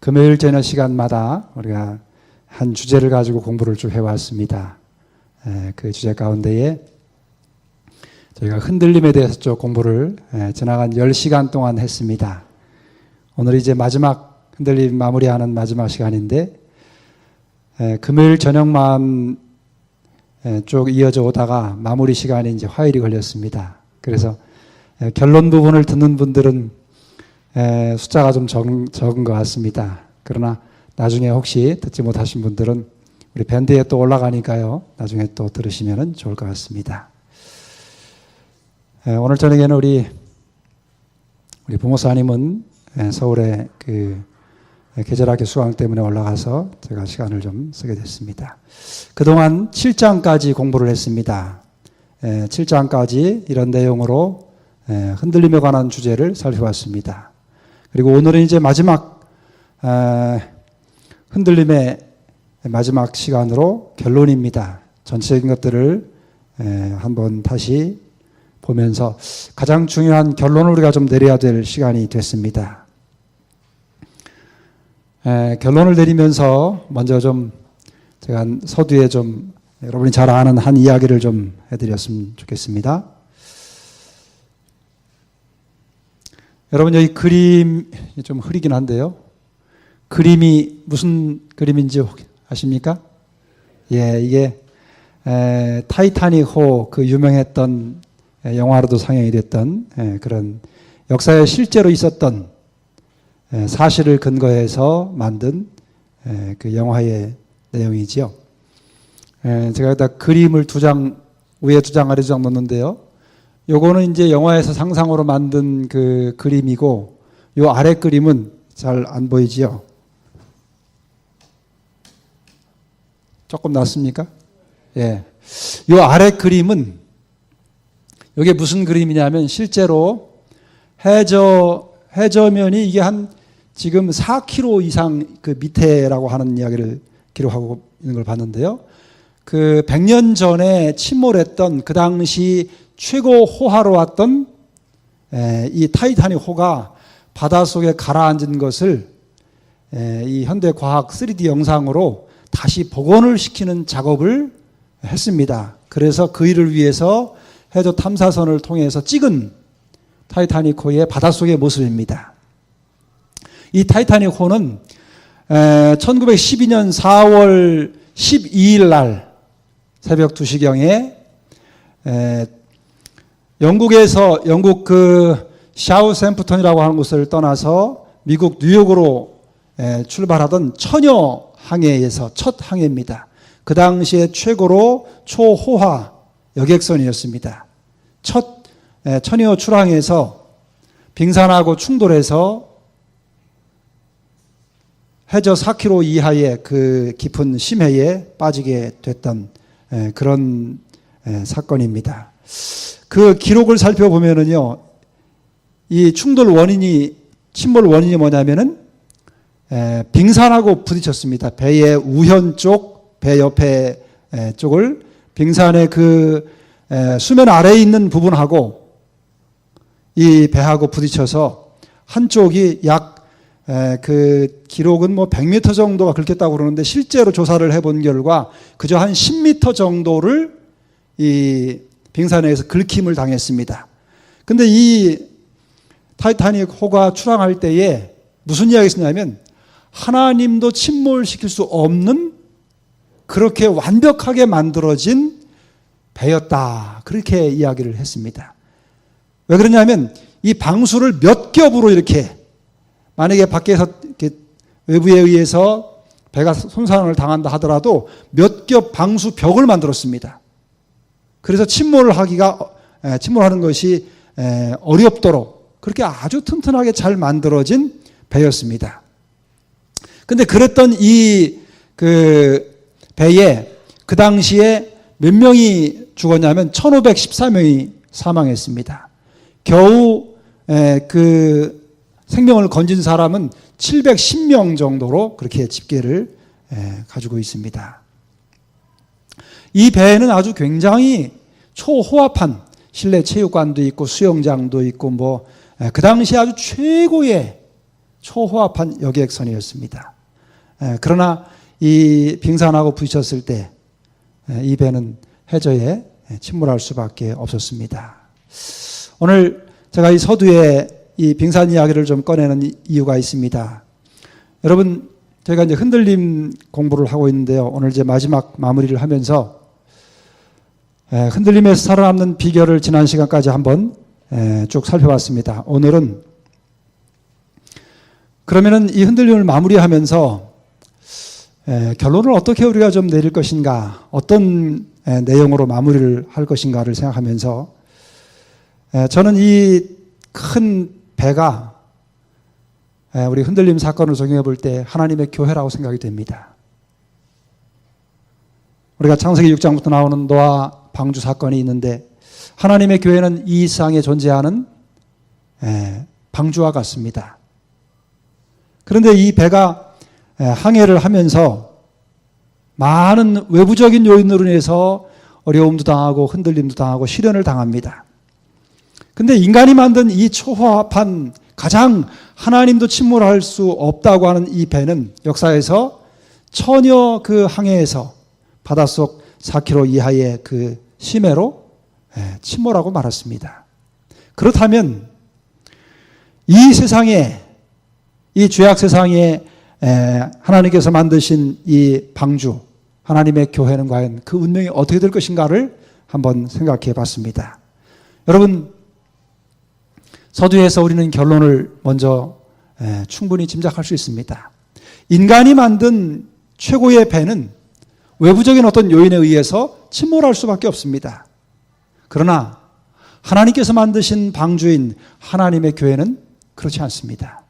금요일 저녁 시간마다 우리가 한 주제를 가지고 공부를 쭉 해왔습니다. 그 주제 가운데에 저희가 흔들림에 대해서 쭉 공부를 지나간 10시간 동안 했습니다. 오늘 이제 마지막 흔들림 마무리하는 마지막 시간인데 금요일 저녁만 쭉 이어져 오다가 마무리 시간이 이제 화요일이 걸렸습니다. 그래서 결론 부분을 듣는 분들은 숫자가 좀 적은 것 같습니다. 그러나 나중에 혹시 듣지 못하신 분들은 우리 밴드에 또 올라가니까요. 나중에 또 들으시면 좋을 것 같습니다. 오늘 저녁에는 우리 부목사님은 서울에 그 계절학교 수강 때문에 올라가서 제가 시간을 좀 쓰게 됐습니다. 그동안 7장까지 공부를 했습니다. 7장까지 이런 내용으로 흔들림에 관한 주제를 살펴봤습니다. 그리고 오늘은 이제 마지막 흔들림의 마지막 시간으로 결론입니다. 전체적인 것들을 한번 다시 보면서 가장 중요한 결론을 우리가 좀 내려야 될 시간이 됐습니다. 결론을 내리면서 먼저 좀 제가 서두에 좀 여러분이 잘 아는 한 이야기를 좀 해드렸으면 좋겠습니다. 여러분 여기 그림이 좀 흐리긴 한데요. 그림이 무슨 그림인지 아십니까? 예, 이게 타이타닉호 그 유명했던 영화로도 상영이 됐던 그런 역사에 실제로 있었던 사실을 근거해서 만든 그 영화의 내용이지요. 제가 여기다 그림을 위에 2장 아래 2장 넣었는데요. 요거는 이제 영화에서 상상으로 만든 그 그림이고, 요 아래 그림은 잘 안 보이지요? 조금 낫습니까? 예. 요 아래 그림은, 요게 무슨 그림이냐면, 실제로 해저면이 이게 지금 4km 이상 그 밑에라고 하는 이야기를 기록하고 있는 걸 봤는데요. 그 100년 전에 침몰했던 그 당시 최고 호화로 왔던 이 타이타닉 호가 바닷속에 가라앉은 것을 이 현대과학 3D 영상으로 다시 복원을 시키는 작업을 했습니다. 그래서 그 일을 위해서 해저 탐사선을 통해서 찍은 타이타닉 호의 바닷속의 모습입니다. 이 타이타닉 호는 1912년 4월 12일 날 새벽 2시경에 영국 그 샤우샘프턴이라고 하는 곳을 떠나서 미국 뉴욕으로 출발하던 처녀 항해에서 첫 항해입니다. 그 당시에 최고로 초호화 여객선이었습니다. 첫 처녀 출항에서 빙산하고 충돌해서 해저 4km 이하의 그 깊은 심해에 빠지게 됐던 그런 사건입니다. 그 기록을 살펴보면은요, 이 침몰 원인이 뭐냐면은, 빙산하고 부딪혔습니다. 배의 우현 쪽, 배 옆에 쪽을 빙산의 그 수면 아래에 있는 부분하고 이 배하고 부딪혀서 한쪽이 그 기록은 뭐 100m 정도가 긁혔다고 그러는데 실제로 조사를 해본 결과 그저 한 10m 정도를 이 빙산에서 긁힘을 당했습니다. 근데 이 타이타닉 호가 출항할 때에 무슨 이야기가 있었냐면 하나님도 침몰시킬 수 없는 그렇게 완벽하게 만들어진 배였다. 그렇게 이야기를 했습니다. 왜 그러냐면 이 방수를 몇 겹으로 이렇게 만약에 밖에서 이렇게 외부에 의해서 배가 손상을 당한다 하더라도 몇 겹 방수 벽을 만들었습니다. 그래서 침몰하는 것이 어렵도록 그렇게 아주 튼튼하게 잘 만들어진 배였습니다. 근데 그랬던 이 그 배에 그 당시에 몇 명이 죽었냐면 1514명이 사망했습니다. 겨우 그 생명을 건진 사람은 710명 정도로 그렇게 집계를 가지고 있습니다. 이 배에는 아주 굉장히 초호화판 실내 체육관도 있고 수영장도 있고 뭐 그 당시 아주 최고의 초호합한 여객선이었습니다. 그러나 이 빙산하고 부딪혔을 때 이 배는 해저에 침몰할 수밖에 없었습니다. 오늘 제가 이 서두에 이 빙산 이야기를 좀 꺼내는 이유가 있습니다. 여러분, 저희가 이제 흔들림 공부를 하고 있는데요. 오늘 이제 마지막 마무리를 하면서 흔들림에서 살아남는 비결을 지난 시간까지 한번 쭉 살펴봤습니다. 오늘은 그러면은 이 흔들림을 마무리하면서 결론을 어떻게 우리가 좀 내릴 것인가, 어떤 내용으로 마무리를 할 것인가를 생각하면서 저는 이 큰 배가 우리 흔들림 사건을 적용해 볼 때 하나님의 교회라고 생각이 됩니다. 우리가 창세기 6장부터 나오는 노아 방주 사건이 있는데 하나님의 교회는 이 세상에 존재하는 방주와 같습니다. 그런데 이 배가 항해를 하면서 많은 외부적인 요인으로 인해서 어려움도 당하고 흔들림도 당하고 시련을 당합니다. 그런데 인간이 만든 이 초호합한 가장 하나님도 침몰할 수 없다고 하는 이 배는 역사에서 전혀 그 항해에서 바닷속 4km 이하의 그 심해로 침몰하고 말았습니다. 그렇다면 이 세상에, 이 죄악 세상에 하나님께서 만드신 이 방주, 하나님의 교회는 과연 그 운명이 어떻게 될 것인가를 한번 생각해 봤습니다. 여러분, 서두에서 우리는 결론을 먼저 충분히 짐작할 수 있습니다. 인간이 만든 최고의 배는 외부적인 어떤 요인에 의해서 침몰할 수밖에 없습니다. 그러나 하나님께서 만드신 방주인 하나님의 교회는 그렇지 않습니다.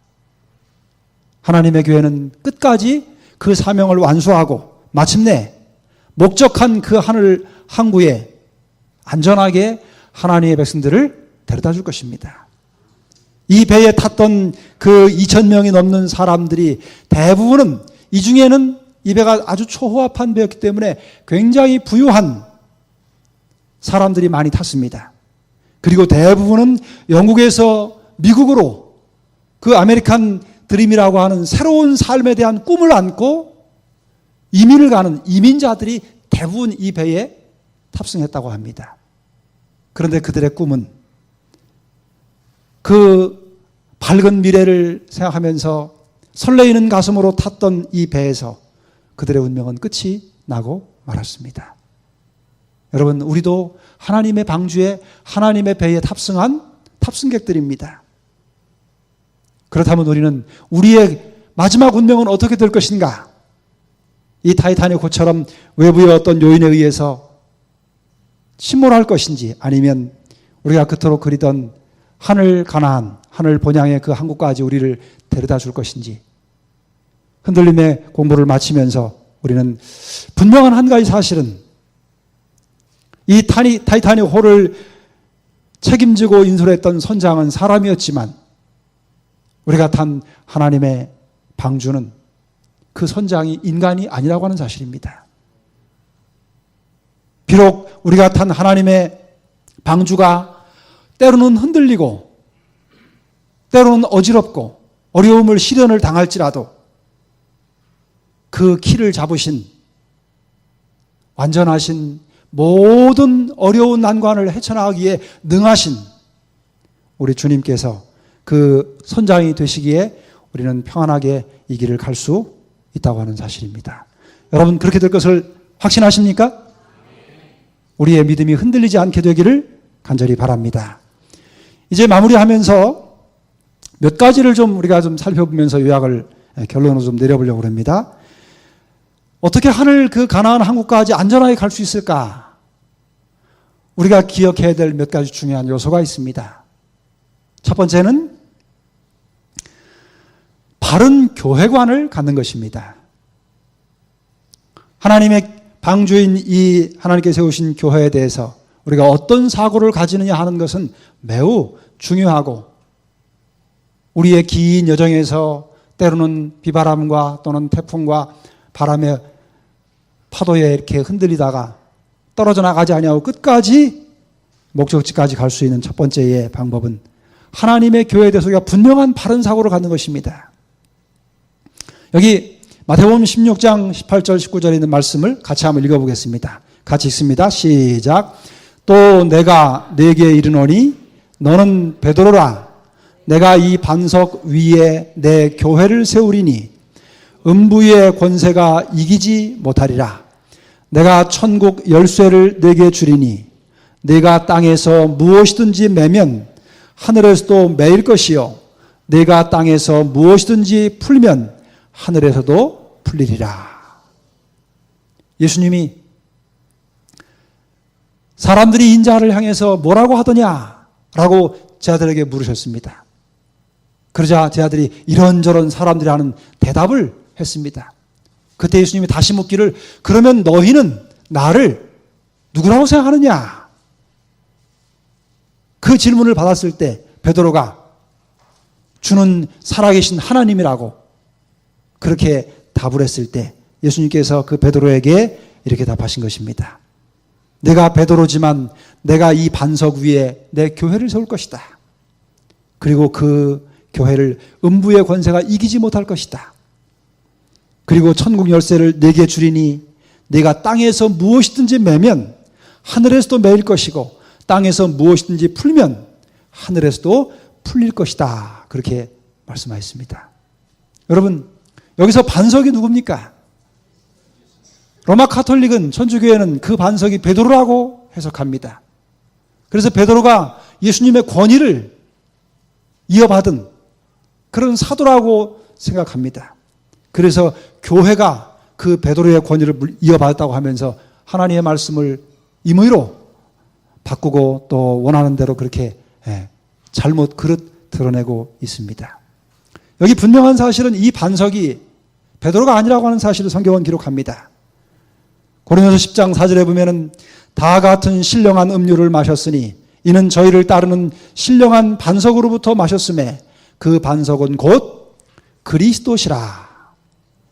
하나님의 교회는 끝까지 그 사명을 완수하고 마침내 목적한 그 하늘 항구에 안전하게 하나님의 백성들을 데려다 줄 것입니다. 이 배에 탔던 그 2,000명이 넘는 사람들이 대부분은, 이 중에는 이 배가 아주 초호합한 배였기 때문에 굉장히 부유한 사람들이 많이 탔습니다. 그리고 대부분은 영국에서 미국으로 그 아메리칸 드림이라고 하는 새로운 삶에 대한 꿈을 안고 이민을 가는 이민자들이 대부분 이 배에 탑승했다고 합니다. 그런데 그들의 꿈은 그 밝은 미래를 생각하면서 설레이는 가슴으로 탔던 이 배에서 그들의 운명은 끝이 나고 말았습니다. 여러분, 우리도 하나님의 방주에, 하나님의 배에 탑승한 탑승객들입니다. 그렇다면 우리는 우리의 마지막 운명은 어떻게 될 것인가? 이 타이타닉호처럼 외부의 어떤 요인에 의해서 침몰할 것인지, 아니면 우리가 그토록 그리던 하늘 가나안, 하늘 본향의 그 항구까지 우리를 데려다 줄 것인지, 흔들림의 공부를 마치면서 우리는 분명한 한 가지 사실은 이 타이타닉호를 책임지고 인솔했던 선장은 사람이었지만 우리가 탄 하나님의 방주는 그 선장이 인간이 아니라고 하는 사실입니다. 비록 우리가 탄 하나님의 방주가 때로는 흔들리고 때로는 어지럽고 어려움을 시련을 당할지라도 그 키를 잡으신 완전하신 모든 어려운 난관을 헤쳐나가기에 능하신 우리 주님께서 그 선장이 되시기에 우리는 평안하게 이 길을 갈 수 있다고 하는 사실입니다. 여러분, 그렇게 될 것을 확신하십니까? 우리의 믿음이 흔들리지 않게 되기를 간절히 바랍니다. 이제 마무리하면서 몇 가지를 좀 우리가 좀 살펴보면서 요약을, 결론을 좀 내려보려고 합니다. 어떻게 하늘 그 가나안 항구까지 안전하게 갈 수 있을까? 우리가 기억해야 될 몇 가지 중요한 요소가 있습니다. 첫 번째는 바른 교회관을 갖는 것입니다. 하나님의 방주인 이 하나님께 세우신 교회에 대해서 우리가 어떤 사고를 가지느냐 하는 것은 매우 중요하고, 우리의 긴 여정에서 때로는 비바람과 또는 태풍과 바람의 파도에 이렇게 흔들리다가 떨어져 나가지 아니하고 끝까지 목적지까지 갈 수 있는 첫 번째의 방법은 하나님의 교회에 대해서 우리가 분명한 바른 사고를 갖는 것입니다. 여기 마태복음 16장 18절 19절에 있는 말씀을 같이 한번 읽어보겠습니다. 같이 읽습니다. 시작. 또 내가 네게 이르노니 너는 베드로라. 내가 이 반석 위에 내 교회를 세우리니 음부의 권세가 이기지 못하리라. 내가 천국 열쇠를 네게 주리니 네가 땅에서 무엇이든지 매면 하늘에서도 매일 것이요 네가 땅에서 무엇이든지 풀면 하늘에서도 풀리리라. 예수님이 사람들이 인자를 향해서 뭐라고 하더냐라고 제자들에게 물으셨습니다. 그러자 제자들이 이런저런 사람들이 하는 대답을 했습니다. 그때 예수님이 다시 묻기를 그러면 너희는 나를 누구라고 생각하느냐? 그 질문을 받았을 때 베드로가 주는 살아계신 하나님이라고 그렇게 답을 했을 때 예수님께서 그 베드로에게 이렇게 답하신 것입니다. 내가 베드로지만 내가 이 반석 위에 내 교회를 세울 것이다. 그리고 그 교회를 음부의 권세가 이기지 못할 것이다. 그리고 천국 열쇠를 네게 주리니 네가 땅에서 무엇이든지 매면 하늘에서도 매일 것이고 땅에서 무엇이든지 풀면 하늘에서도 풀릴 것이다. 그렇게 말씀하셨습니다. 여러분, 여기서 반석이 누굽니까? 로마 카톨릭은 천주교회는 그 반석이 베드로라고 해석합니다. 그래서 베드로가 예수님의 권위를 이어받은 그런 사도라고 생각합니다. 그래서 교회가 그 베드로의 권위를 이어받았다고 하면서 하나님의 말씀을 임의로 바꾸고 또 원하는 대로 그렇게 잘못 그릇 드러내고 있습니다. 여기 분명한 사실은 이 반석이 베드로가 아니라고 하는 사실을 성경은 기록합니다. 고린도서 10장 4절에 보면은 다 같은 신령한 음료를 마셨으니 이는 저희를 따르는 신령한 반석으로부터 마셨음에 그 반석은 곧 그리스도시라.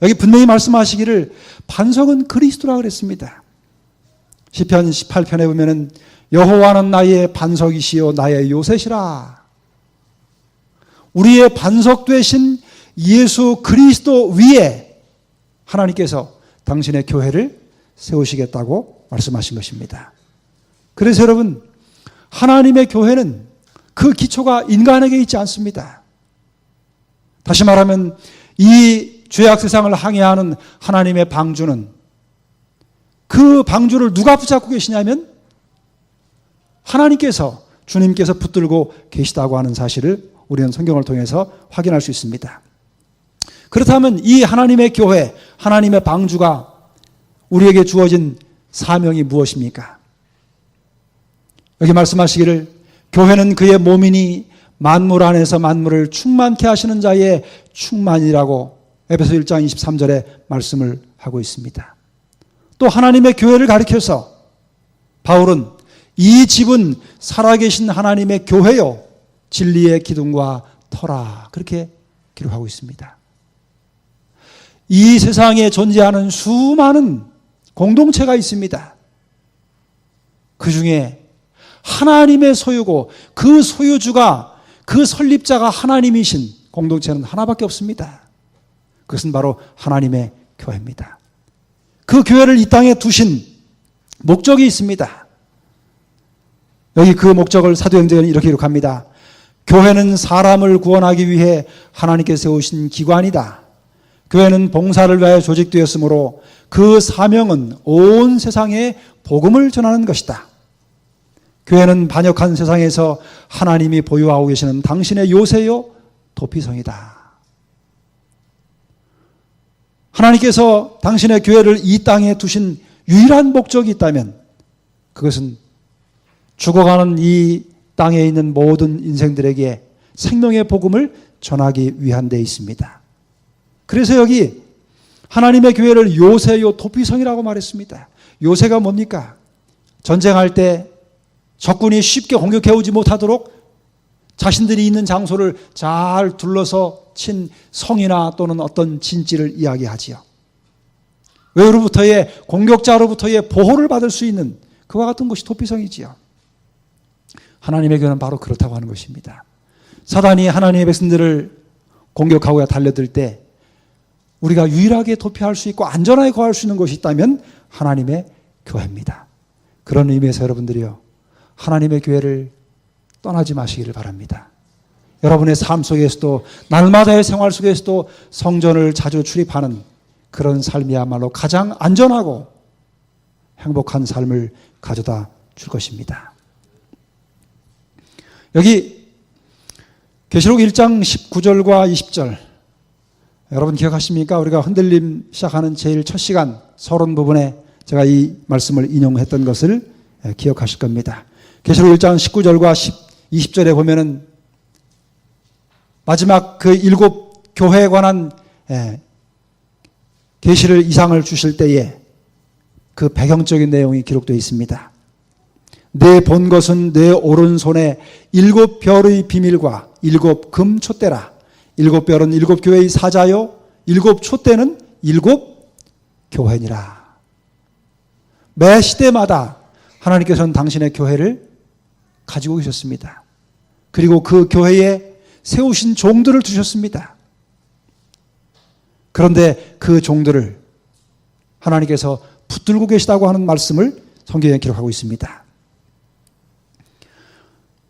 여기 분명히 말씀하시기를 반석은 그리스도라 그랬습니다. 시편 18편에 보면은 여호와는 나의 반석이시요 나의 요새시라. 우리의 반석 되신 예수 그리스도 위에 하나님께서 당신의 교회를 세우시겠다고 말씀하신 것입니다. 그래서 여러분, 하나님의 교회는 그 기초가 인간에게 있지 않습니다. 다시 말하면 이 죄악 세상을 항해하는 하나님의 방주는 그 방주를 누가 붙잡고 계시냐면 하나님께서 주님께서 붙들고 계시다고 하는 사실을 우리는 성경을 통해서 확인할 수 있습니다. 그렇다면 이 하나님의 교회, 하나님의 방주가 우리에게 주어진 사명이 무엇입니까? 여기 말씀하시기를 교회는 그의 몸이니 만물 안에서 만물을 충만케 하시는 자의 충만이라고 에베소 1장 23절에 말씀을 하고 있습니다. 또 하나님의 교회를 가리켜서 바울은 이 집은 살아계신 하나님의 교회요 진리의 기둥과 터라 그렇게 기록하고 있습니다. 이 세상에 존재하는 수많은 공동체가 있습니다. 그 중에 하나님의 소유고 그 소유주가 그 설립자가 하나님이신 공동체는 하나밖에 없습니다. 그것은 바로 하나님의 교회입니다. 그 교회를 이 땅에 두신 목적이 있습니다. 여기 그 목적을 사도행전은 이렇게 기록합니다. 교회는 사람을 구원하기 위해 하나님께서 세우신 기관이다. 교회는 봉사를 위하여 조직되었으므로 그 사명은 온 세상에 복음을 전하는 것이다. 교회는 반역한 세상에서 하나님이 보유하고 계시는 당신의 요새요 도피성이다. 하나님께서 당신의 교회를 이 땅에 두신 유일한 목적이 있다면 그것은 죽어가는 이 땅에 있는 모든 인생들에게 생명의 복음을 전하기 위한 데 있습니다. 그래서 여기 하나님의 교회를 요새요 도피성이라고 말했습니다. 요새가 뭡니까? 전쟁할 때 적군이 쉽게 공격해오지 못하도록 자신들이 있는 장소를 잘 둘러서 친 성이나 또는 어떤 진지를 이야기하지요. 외로부터의 공격자로부터의 보호를 받을 수 있는 그와 같은 것이 도피성이지요. 하나님의 교회는 바로 그렇다고 하는 것입니다. 사단이 하나님의 백성들을 공격하고 달려들 때 우리가 유일하게 도피할 수 있고 안전하게 거할 수 있는 곳이 있다면 하나님의 교회입니다. 그런 의미에서 여러분들이요, 하나님의 교회를 떠나지 마시기를 바랍니다. 여러분의 삶 속에서도, 날마다의 생활 속에서도 성전을 자주 출입하는 그런 삶이야말로 가장 안전하고 행복한 삶을 가져다 줄 것입니다. 여기 계시록 1장 19절과 20절, 여러분 기억하십니까? 우리가 흔들림 시작하는 제일 첫 시간 서론 부분에 제가 이 말씀을 인용했던 것을 기억하실 겁니다. 계시록 1장 19절과 20절에 보면은 마지막 그 7 교회에 관한 계시를 이상을 주실 때에 그 배경적인 내용이 기록되어 있습니다. 내 본 것은 내 오른손에 7 별의 비밀과 7 금 촛대라. 7 별은 7 교회의 사자요, 7 촛대는 7 교회니라. 매 시대마다 하나님께서는 당신의 교회를 가지고 계셨습니다. 그리고 그 교회에 세우신 종들을 두셨습니다. 그런데 그 종들을 하나님께서 붙들고 계시다고 하는 말씀을 성경에 기록하고 있습니다.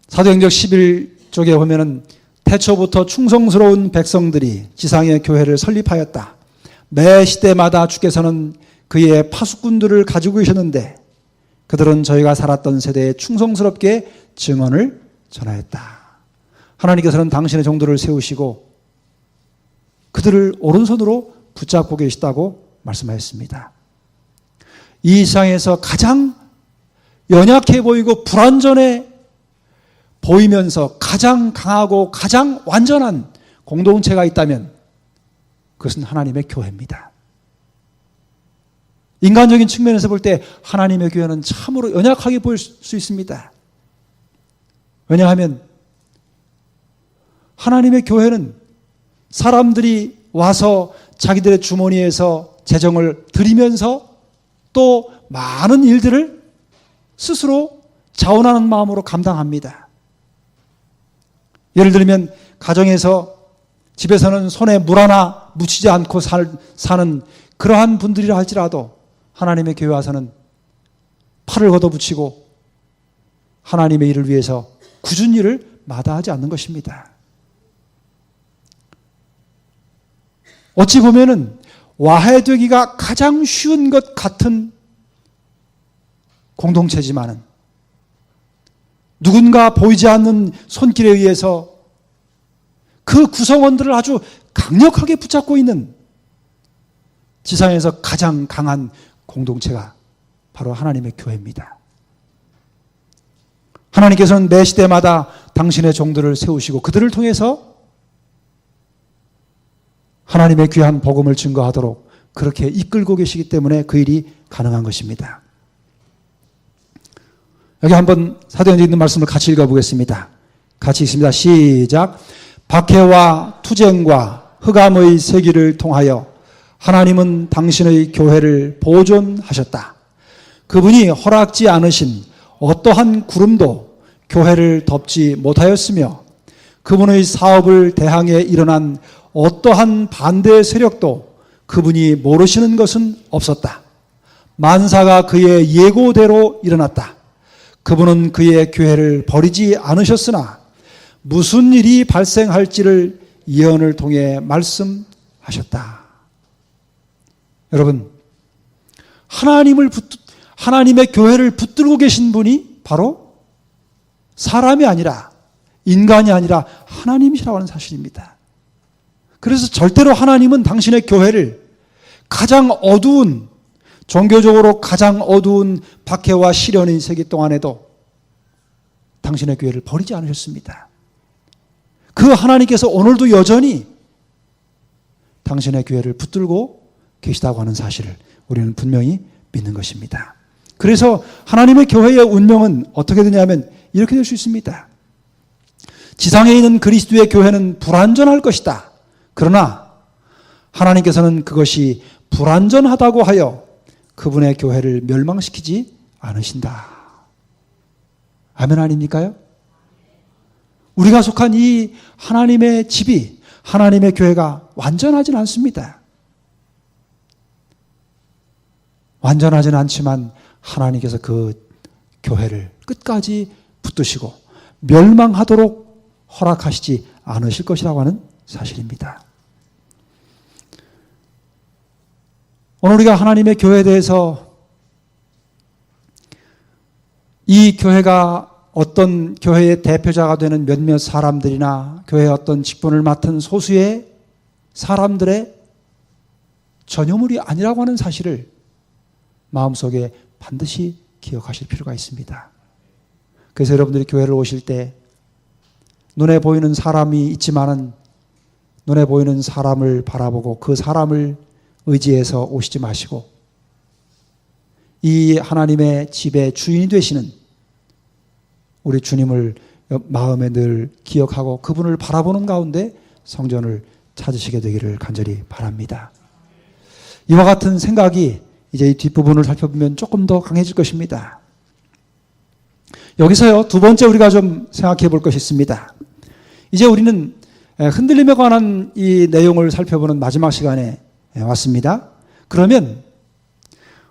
사도행전 11쪽에 보면은 태초부터 충성스러운 백성들이 지상의 교회를 설립하였다. 매 시대마다 주께서는 그의 파수꾼들을 가지고 계셨는데 그들은 저희가 살았던 세대에 충성스럽게 증언을 전하였다. 하나님께서는 당신의 종들을 세우시고 그들을 오른손으로 붙잡고 계시다고 말씀하였습니다. 이 세상에서 가장 연약해 보이고 불완전해 보이면서 가장 강하고 가장 완전한 공동체가 있다면 그것은 하나님의 교회입니다. 인간적인 측면에서 볼 때 하나님의 교회는 참으로 연약하게 보일 수 있습니다. 왜냐하면 하나님의 교회는 사람들이 와서 자기들의 주머니에서 재정을 드리면서 또 많은 일들을 스스로 자원하는 마음으로 감당합니다. 예를 들면 가정에서 집에서는 손에 물 하나 묻히지 않고 사는 그러한 분들이라 할지라도 하나님의 교회 와서는 팔을 걷어붙이고 하나님의 일을 위해서 굳은 일을 마다하지 않는 것입니다. 어찌 보면은 와해되기가 가장 쉬운 것 같은 공동체지만은 누군가 보이지 않는 손길에 의해서 그 구성원들을 아주 강력하게 붙잡고 있는 지상에서 가장 강한 공동체가 바로 하나님의 교회입니다. 하나님께서는 매 시대마다 당신의 종들을 세우시고 그들을 통해서 하나님의 귀한 복음을 증거하도록 그렇게 이끌고 계시기 때문에 그 일이 가능한 것입니다. 여기 한번 사도행전에 있는 말씀을 같이 읽어보겠습니다. 같이 읽습니다. 시작. 박해와 투쟁과 흑암의 세기를 통하여 하나님은 당신의 교회를 보존하셨다. 그분이 허락지 않으신 어떠한 구름도 교회를 덮지 못하였으며 그분의 사업을 대항해 일어난 어떠한 반대 세력도 그분이 모르시는 것은 없었다. 만사가 그의 예고대로 일어났다. 그분은 그의 교회를 버리지 않으셨으나 무슨 일이 발생할지를 예언을 통해 말씀하셨다. 여러분, 하나님의 교회를 붙들고 계신 분이 바로 사람이 아니라 인간이 아니라 하나님이시라고 하는 사실입니다. 그래서 절대로 하나님은 당신의 교회를 가장 어두운, 종교적으로 가장 어두운 박해와 시련의 세기 동안에도 당신의 교회를 버리지 않으셨습니다. 그 하나님께서 오늘도 여전히 당신의 교회를 붙들고 계시다고 하는 사실을 우리는 분명히 믿는 것입니다. 그래서 하나님의 교회의 운명은 어떻게 되냐면 이렇게 될 수 있습니다. 지상에 있는 그리스도의 교회는 불완전할 것이다. 그러나 하나님께서는 그것이 불완전하다고 하여 그분의 교회를 멸망시키지 않으신다. 아멘 아닙니까요? 우리가 속한 이 하나님의 집이, 하나님의 교회가 완전하진 않습니다. 완전하지는 않지만 하나님께서 그 교회를 끝까지 붙드시고 멸망하도록 허락하시지 않으실 것이라고 하는 사실입니다. 오늘 우리가 하나님의 교회에 대해서 이 교회가 어떤 교회의 대표자가 되는 몇몇 사람들이나 교회의 어떤 직분을 맡은 소수의 사람들의 전유물이 아니라고 하는 사실을 마음속에 반드시 기억하실 필요가 있습니다. 그래서 여러분들이 교회를 오실 때 눈에 보이는 사람이 있지만은 눈에 보이는 사람을 바라보고 그 사람을 의지해서 오시지 마시고 이 하나님의 집의 주인이 되시는 우리 주님을 마음에 늘 기억하고 그분을 바라보는 가운데 성전을 찾으시게 되기를 간절히 바랍니다. 이와 같은 생각이 이제 이 뒷부분을 살펴보면 조금 더 강해질 것입니다. 여기서요, 두 번째 우리가 좀 생각해 볼 것이 있습니다. 이제 우리는 흔들림에 관한 이 내용을 살펴보는 마지막 시간에 왔습니다. 그러면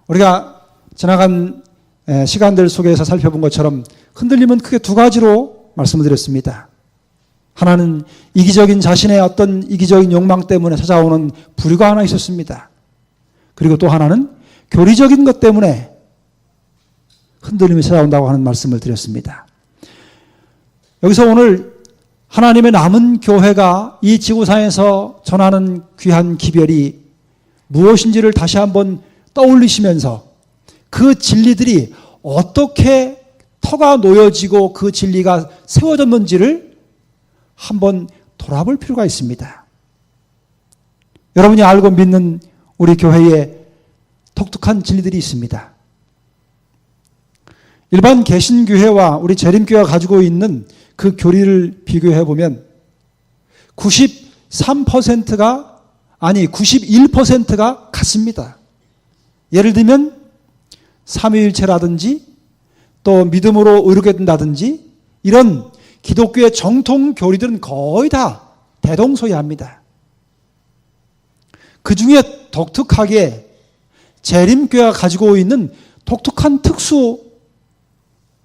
우리가 지나간 시간들 속에서 살펴본 것처럼 흔들림은 크게 두 가지로 말씀을 드렸습니다. 하나는 이기적인 자신의 어떤 이기적인 욕망 때문에 찾아오는 불의가 하나 있었습니다. 그리고 또 하나는 교리적인 것 때문에 흔들림이 찾아온다고 하는 말씀을 드렸습니다. 여기서 오늘 하나님의 남은 교회가 이 지구상에서 전하는 귀한 기별이 무엇인지를 다시 한번 떠올리시면서 그 진리들이 어떻게 터가 놓여지고 그 진리가 세워졌는지를 한번 돌아볼 필요가 있습니다. 여러분이 알고 믿는 우리 교회에 독특한 진리들이 있습니다. 일반 개신교회와 우리 재림교회가 가지고 있는 그 교리를 비교해 보면 93%가 아니 91%가 같습니다. 예를 들면 삼위일체라든지 또 믿음으로 의롭게 된다든지 이런 기독교의 정통 교리들은 거의 다 대동소이합니다. 그 중에 독특하게 재림교회가 가지고 있는 독특한 특수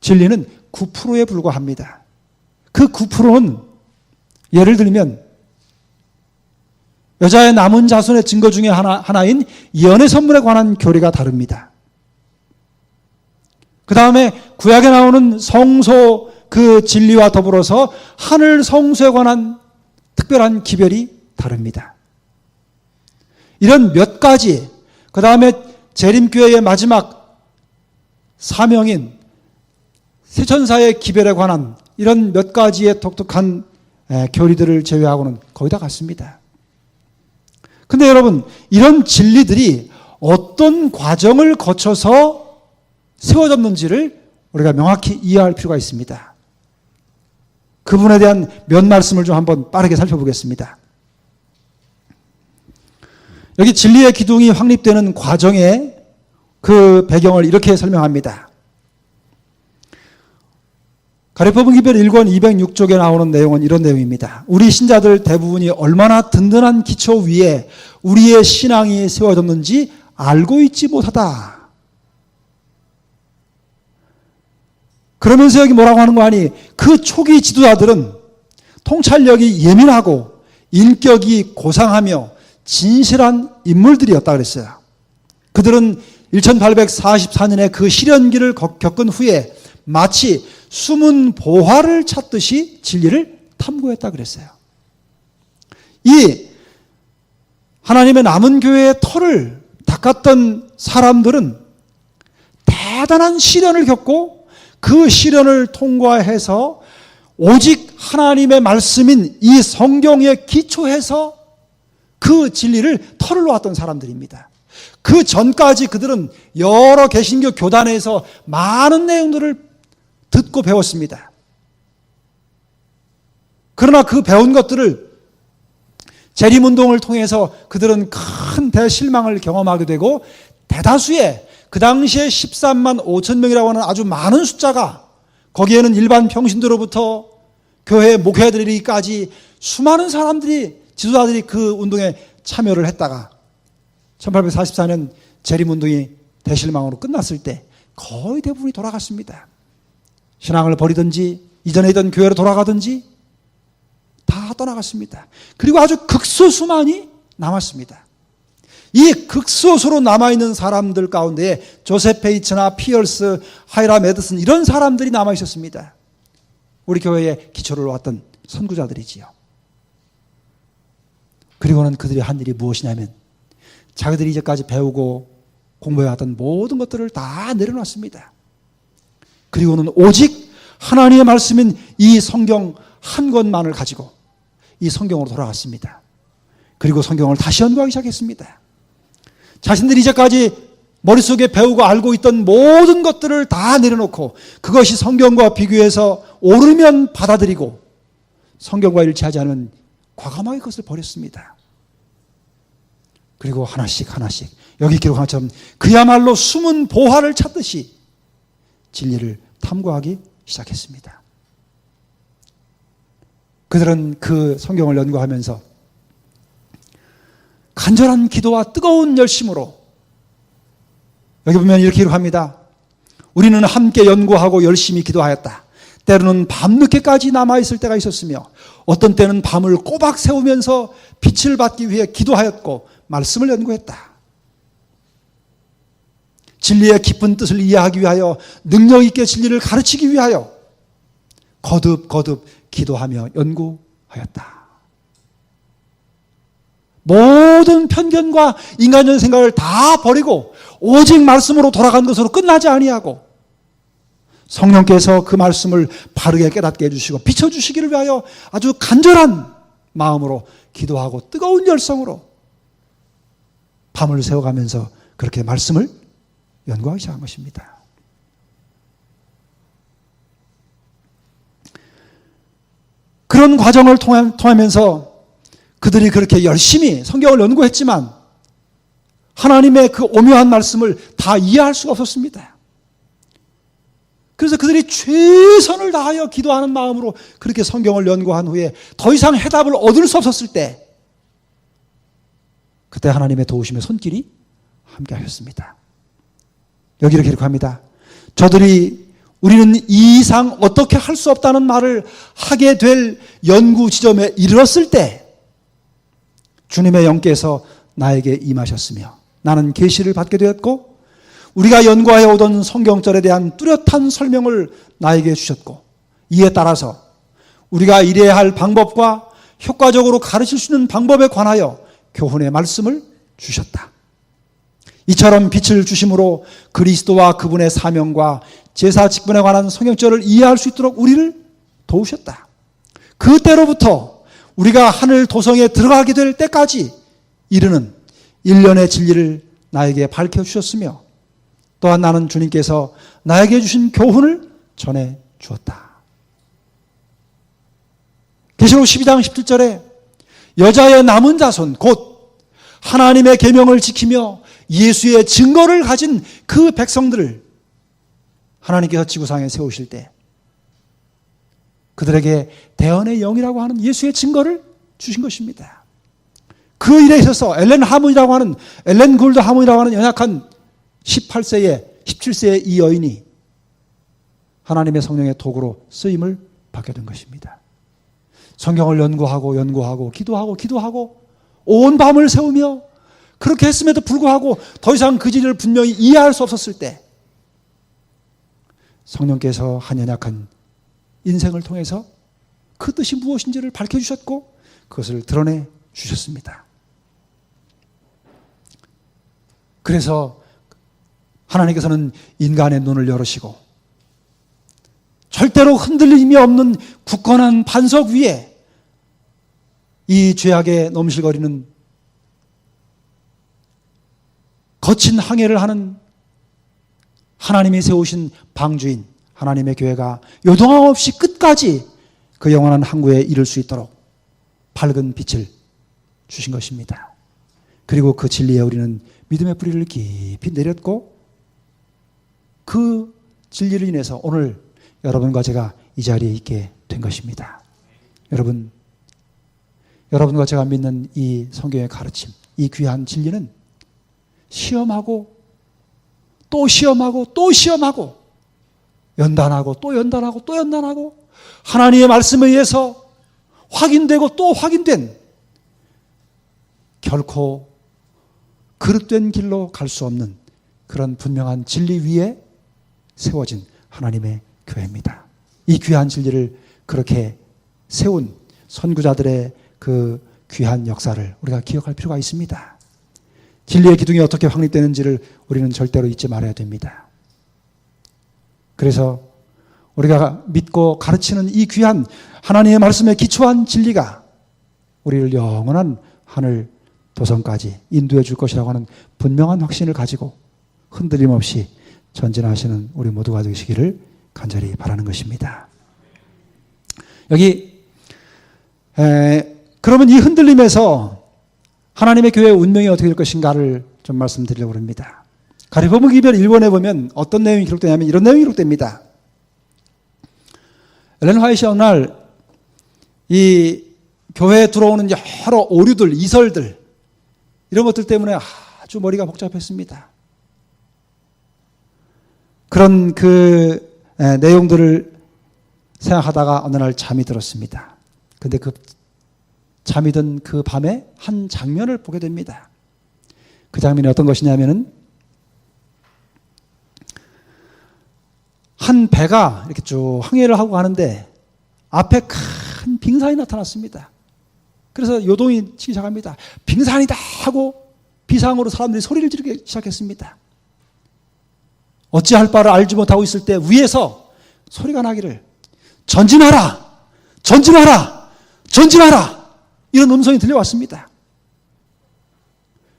진리는 9%에 불과합니다. 그 9%는 예를 들면 여자의 남은 자손의 증거 중에 하나인 연애 선물에 관한 교리가 다릅니다. 그 다음에 구약에 나오는 성소 그 진리와 더불어서 하늘 성소에 관한 특별한 기별이 다릅니다. 이런 몇 가지, 그 다음에 재림교회의 마지막 사명인 세천사의 기별에 관한 이런 몇 가지의 독특한 교리들을 제외하고는 거의 다 같습니다. 근데 여러분, 이런 진리들이 어떤 과정을 거쳐서 세워졌는지를 우리가 명확히 이해할 필요가 있습니다. 그 부분에 대한 몇 말씀을 좀 한번 빠르게 살펴보겠습니다. 여기 진리의 기둥이 확립되는 과정의 그 배경을 이렇게 설명합니다. 가르쳐본 기별 1권 206쪽에 나오는 내용은 이런 내용입니다. 우리 신자들 대부분이 얼마나 든든한 기초 위에 우리의 신앙이 세워졌는지 알고 있지 못하다. 그러면서 여기 뭐라고 하는 거 아니? 그 초기 지도자들은 통찰력이 예민하고 인격이 고상하며 진실한 인물들이었다 그랬어요. 그들은 1844년에 그 시련기를 겪은 후에 마치 숨은 보화를 찾듯이 진리를 탐구했다 그랬어요. 이 하나님의 남은 교회의 터를 닦았던 사람들은 대단한 시련을 겪고 그 시련을 통과해서 오직 하나님의 말씀인 이 성경에 기초해서 그 진리를 털을 놓았던 사람들입니다. 그 전까지 그들은 여러 개신교 교단에서 많은 내용들을 듣고 배웠습니다. 그러나 그 배운 것들을 재림운동을 통해서 그들은 큰 대실망을 경험하게 되고 대다수의 그 당시에 13만 5천 명이라고 하는 아주 많은 숫자가 거기에는 일반 평신도로부터 교회 목회자들이기까지 수많은 사람들이 지도자들이 그 운동에 참여를 했다가 1844년 재림운동이 대실망으로 끝났을 때 거의 대부분이 돌아갔습니다. 신앙을 버리든지 이전에 있던 교회로 돌아가든지 다 떠나갔습니다. 그리고 아주 극소수만이 남았습니다. 이 극소수로 남아있는 사람들 가운데 조셉 페이츠나 피어스, 하이람 에드슨 이런 사람들이 남아있었습니다. 우리 교회에 기초를 놓았던 선구자들이지요. 그리고는 그들이 한 일이 무엇이냐면 자기들이 이제까지 배우고 공부해왔던 모든 것들을 다 내려놨습니다. 그리고는 오직 하나님의 말씀인 이 성경 한 권만을 가지고 이 성경으로 돌아갔습니다. 그리고 성경을 다시 연구하기 시작했습니다. 자신들이 이제까지 머릿속에 배우고 알고 있던 모든 것들을 다 내려놓고 그것이 성경과 비교해서 옳으면 받아들이고 성경과 일치하지 않으면 과감하게 그것을 버렸습니다. 그리고 하나씩 하나씩 여기 기록한 것처럼 그야말로 숨은 보화를 찾듯이 진리를 탐구하기 시작했습니다. 그들은 그 성경을 연구하면서 간절한 기도와 뜨거운 열심으로 여기 보면 이렇게 기록합니다. 우리는 함께 연구하고 열심히 기도하였다. 때로는 밤늦게까지 남아있을 때가 있었으며 어떤 때는 밤을 꼬박 새우면서 빛을 받기 위해 기도하였고 말씀을 연구했다. 진리의 깊은 뜻을 이해하기 위하여 능력 있게 진리를 가르치기 위하여 거듭 기도하며 연구하였다. 모든 편견과 인간적인 생각을 다 버리고 오직 말씀으로 돌아간 것으로 끝나지 아니하고 성령께서 그 말씀을 바르게 깨닫게 해주시고 비춰주시기를 위하여 아주 간절한 마음으로 기도하고 뜨거운 열성으로 밤을 새워가면서 그렇게 말씀을 연구하기 시작한 것입니다. 그런 과정을 통하면서 그들이 그렇게 열심히 성경을 연구했지만 하나님의 그 오묘한 말씀을 다 이해할 수가 없었습니다. 그래서 그들이 최선을 다하여 기도하는 마음으로 그렇게 성경을 연구한 후에 더 이상 해답을 얻을 수 없었을 때 그때 하나님의 도우심의 손길이 함께 하셨습니다. 여기 이렇게 기록합니다. 저들이 우리는 이 이상 어떻게 할 수 없다는 말을 하게 될 연구 지점에 이르렀을 때 주님의 영께서 나에게 임하셨으며 나는 계시를 받게 되었고 우리가 연구하여 오던 성경절에 대한 뚜렷한 설명을 나에게 주셨고 이에 따라서 우리가 이래야 할 방법과 효과적으로 가르칠 수 있는 방법에 관하여 교훈의 말씀을 주셨다. 이처럼 빛을 주심으로 그리스도와 그분의 사명과 제사 직분에 관한 성경절을 이해할 수 있도록 우리를 도우셨다. 그때로부터 우리가 하늘 도성에 들어가게 될 때까지 이르는 일련의 진리를 나에게 밝혀주셨으며 또한 나는 주님께서 나에게 주신 교훈을 전해 주었다. 계시록 12장 17절에 여자의 남은 자손 곧 하나님의 계명을 지키며 예수의 증거를 가진 그 백성들을 하나님께서 지구상에 세우실 때 그들에게 대언의 영이라고 하는 예수의 증거를 주신 것입니다. 그 일에 있어서 엘렌 굴드 하문이라고 하는 연약한 17세의 이 여인이 하나님의 성령의 도구로 쓰임을 받게 된 것입니다. 성경을 연구하고 기도하고 온 밤을 새우며 그렇게 했음에도 불구하고 더 이상 그 진리를 분명히 이해할 수 없었을 때 성령께서 한 연약한 인생을 통해서 그 뜻이 무엇인지를 밝혀주셨고 그것을 드러내 주셨습니다. 그래서 하나님께서는 인간의 눈을 열으시고 절대로 흔들림이 없는 굳건한 반석 위에 이 죄악에 넘실거리는 거친 항해를 하는 하나님이 세우신 방주인 하나님의 교회가 요동함 없이 끝까지 그 영원한 항구에 이를 수 있도록 밝은 빛을 주신 것입니다. 그리고 그 진리에 우리는 믿음의 뿌리를 깊이 내렸고 그 진리를 인해서 오늘 여러분과 제가 이 자리에 있게 된 것입니다. 여러분과 제가 믿는 이 성경의 가르침, 이 귀한 진리는 시험하고 또 시험하고 또 시험하고 연단하고 또 연단하고 또 연단하고 하나님의 말씀에 의해서 확인되고 또 확인된 결코 그릇된 길로 갈 수 없는 그런 분명한 진리 위에 세워진 하나님의 교회입니다. 이 귀한 진리를 그렇게 세운 선구자들의 그 귀한 역사를 우리가 기억할 필요가 있습니다. 진리의 기둥이 어떻게 확립되는지를 우리는 절대로 잊지 말아야 됩니다. 그래서 우리가 믿고 가르치는 이 귀한 하나님의 말씀에 기초한 진리가 우리를 영원한 하늘 도성까지 인도해 줄 것이라고 하는 분명한 확신을 가지고 흔들림 없이 전진하시는 우리 모두가 되시기를 간절히 바라는 것입니다. 여기 그러면 이 흔들림에서 하나님의 교회의 운명이 어떻게 될 것인가를 좀 말씀드리려고 합니다. 가리포문기별 1권에 보면 어떤 내용이 기록되냐면 이런 내용이 기록됩니다. 엘렌 화이트 어느 날 이 교회에 들어오는 여러 오류들, 이설들 이런 것들 때문에 아주 머리가 복잡했습니다. 그런 그 내용들을 생각하다가 어느 날 잠이 들었습니다. 근데 그 잠이 든 그 밤에 한 장면을 보게 됩니다. 그 장면이 어떤 것이냐면은 한 배가 이렇게 쭉 항해를 하고 가는데 앞에 큰 빙산이 나타났습니다. 그래서 요동이 치기 시작합니다. 빙산이다 하고 비상으로 사람들이 소리를 지르기 시작했습니다. 어찌할 바를 알지 못하고 있을 때 위에서 소리가 나기를 전진하라! 전진하라! 전진하라! 이런 음성이 들려왔습니다.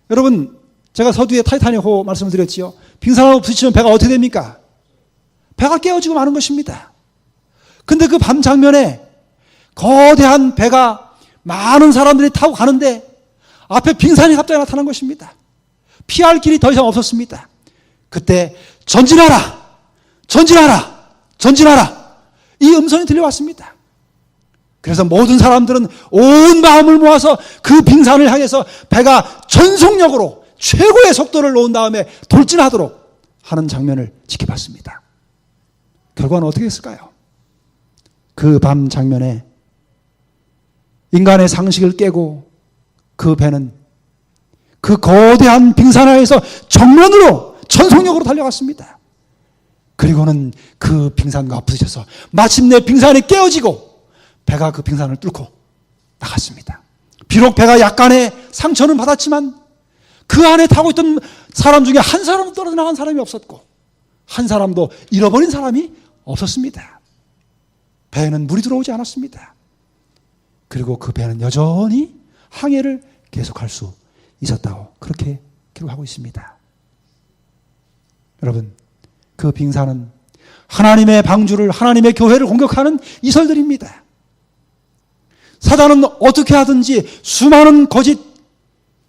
여러분, 제가 서두에 타이타닉호 말씀을 드렸지요. 빙산하고 부딪히면 배가 어떻게 됩니까? 배가 깨어지고 마는 것입니다. 근데 그 밤 장면에 거대한 배가 많은 사람들이 타고 가는데 앞에 빙산이 갑자기 나타난 것입니다. 피할 길이 더 이상 없었습니다. 그때 전진하라! 전진하라! 전진하라! 이 음성이 들려왔습니다. 그래서 모든 사람들은 온 마음을 모아서 그 빙산을 향해서 배가 전속력으로 최고의 속도를 놓은 다음에 돌진하도록 하는 장면을 지켜봤습니다. 결과는 어떻게 했을까요? 그 밤 장면에 인간의 상식을 깨고 그 배는 그 거대한 빙산하에서 정면으로 전속력으로 달려갔습니다. 그리고는 그 빙산과 부딪혀서 마침내 빙산이 깨어지고 배가 그 빙산을 뚫고 나갔습니다. 비록 배가 약간의 상처는 받았지만 그 안에 타고 있던 사람 중에 한 사람도 떨어져 나간 사람이 없었고 한 사람도 잃어버린 사람이 없었습니다. 배에는 물이 들어오지 않았습니다. 그리고 그 배는 여전히 항해를 계속할 수 있었다고 그렇게 기록하고 있습니다. 여러분, 그 빙산은 하나님의 방주를, 하나님의 교회를 공격하는 이설들입니다. 사단은 어떻게 하든지 수많은 거짓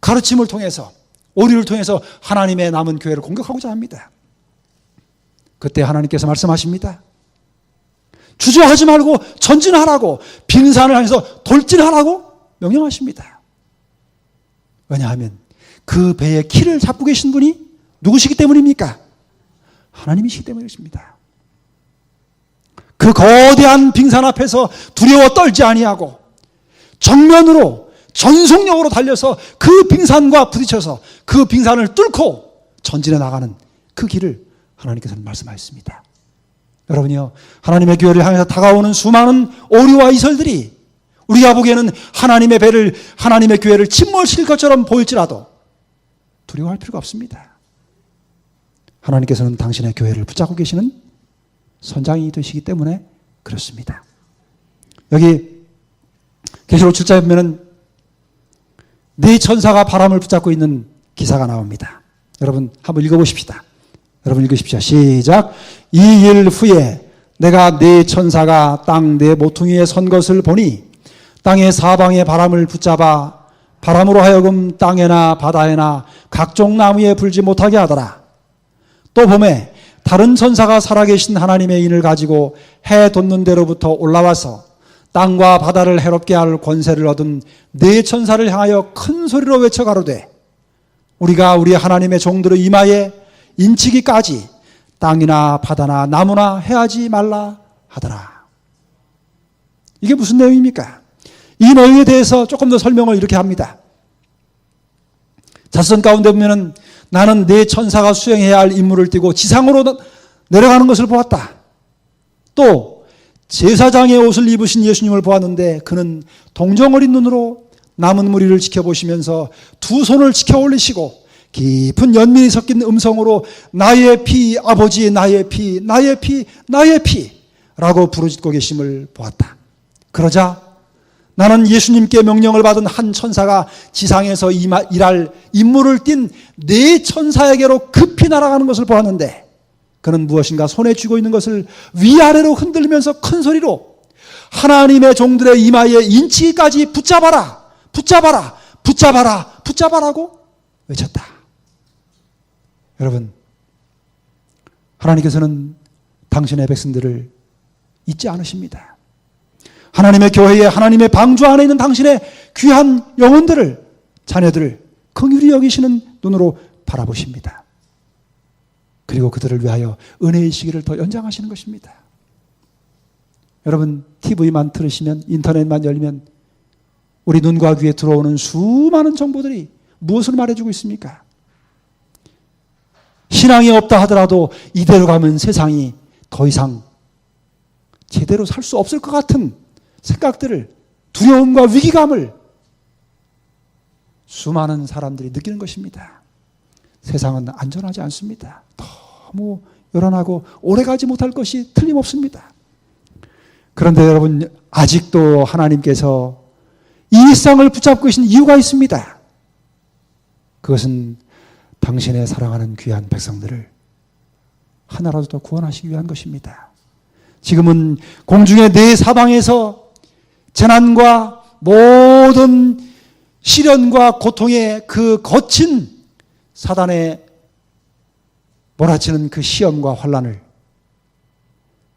가르침을 통해서, 오류를 통해서 하나님의 남은 교회를 공격하고자 합니다. 그때 하나님께서 말씀하십니다. 주저하지 말고 전진하라고, 빙산을 향해서 돌진하라고 명령하십니다. 왜냐하면 그 배의 키를 잡고 계신 분이 누구시기 때문입니까? 하나님이시기 때문이십니다. 그 거대한 빙산 앞에서 두려워 떨지 아니하고 정면으로 전속력으로 달려서 그 빙산과 부딪혀서 그 빙산을 뚫고 전진해 나가는 그 길을 하나님께서는 말씀하셨습니다. 여러분이요, 하나님의 교회를 향해서 다가오는 수많은 오류와 이설들이 우리가 보기에는 하나님의 배를, 하나님의 교회를 침몰시킬 것처럼 보일지라도 두려워할 필요가 없습니다. 하나님께서는 당신의 교회를 붙잡고 계시는 선장이 되시기 때문에 그렇습니다. 여기 계시록 7장에 보면은 네 천사가 바람을 붙잡고 있는 기사가 나옵니다. 여러분 한번 읽어보십시다. 여러분 읽으십시오. 시작. 이 일 후에 내가 네 천사가 땅 네 모퉁이에 선 것을 보니 땅의 사방에 바람을 붙잡아 바람으로 하여금 땅에나 바다에나 각종 나무에 불지 못하게 하더라. 또 봄에 다른 천사가 살아계신 하나님의 인을 가지고 해 돋는 데로부터 올라와서 땅과 바다를 해롭게 할 권세를 얻은 네 천사를 향하여 큰 소리로 외쳐 가로되 우리가 우리 하나님의 종들의 이마에 인치기까지 땅이나 바다나 나무나 해하지 말라 하더라. 이게 무슨 내용입니까? 이 내용에 대해서 조금 더 설명을 이렇게 합니다. 자선 가운데 보면은 나는 네 천사가 수행해야 할 임무를 띠고 지상으로 내려가는 것을 보았다. 또 제사장의 옷을 입으신 예수님을 보았는데 그는 동정어린 눈으로 남은 무리를 지켜보시면서 두 손을 지켜 올리시고 깊은 연민이 섞인 음성으로 나의 피 아버지 나의 피 나의 피 나의 피라고 부르짖고 계심을 보았다. 그러자 나는 예수님께 명령을 받은 한 천사가 지상에서 일할 임무를 띤 네 천사에게로 급히 날아가는 것을 보았는데 그는 무엇인가 손에 쥐고 있는 것을 위아래로 흔들면서 큰 소리로 하나님의 종들의 이마에 인치기까지 붙잡아라 붙잡아라 붙잡아라 붙잡아라고 외쳤다. 여러분, 하나님께서는 당신의 백성들을 잊지 않으십니다. 하나님의 교회에 하나님의 방주 안에 있는 당신의 귀한 영혼들을 자녀들을 긍휼히 여기시는 눈으로 바라보십니다. 그리고 그들을 위하여 은혜의 시기를 더 연장하시는 것입니다. 여러분, TV만 틀으시면 인터넷만 열면 우리 눈과 귀에 들어오는 수많은 정보들이 무엇을 말해주고 있습니까? 신앙이 없다 하더라도 이대로 가면 세상이 더 이상 제대로 살 수 없을 것 같은 생각들을, 두려움과 위기감을 수많은 사람들이 느끼는 것입니다. 세상은 안전하지 않습니다. 너무 요란하고 오래가지 못할 것이 틀림없습니다. 그런데 여러분, 아직도 하나님께서 이 일상을 붙잡고 계신 이유가 있습니다. 그것은 당신의 사랑하는 귀한 백성들을 하나라도 더 구원하시기 위한 것입니다. 지금은 공중의 네 사방에서 재난과 모든 시련과 고통의 그 거친 사단의 몰아치는 그 시험과 환난을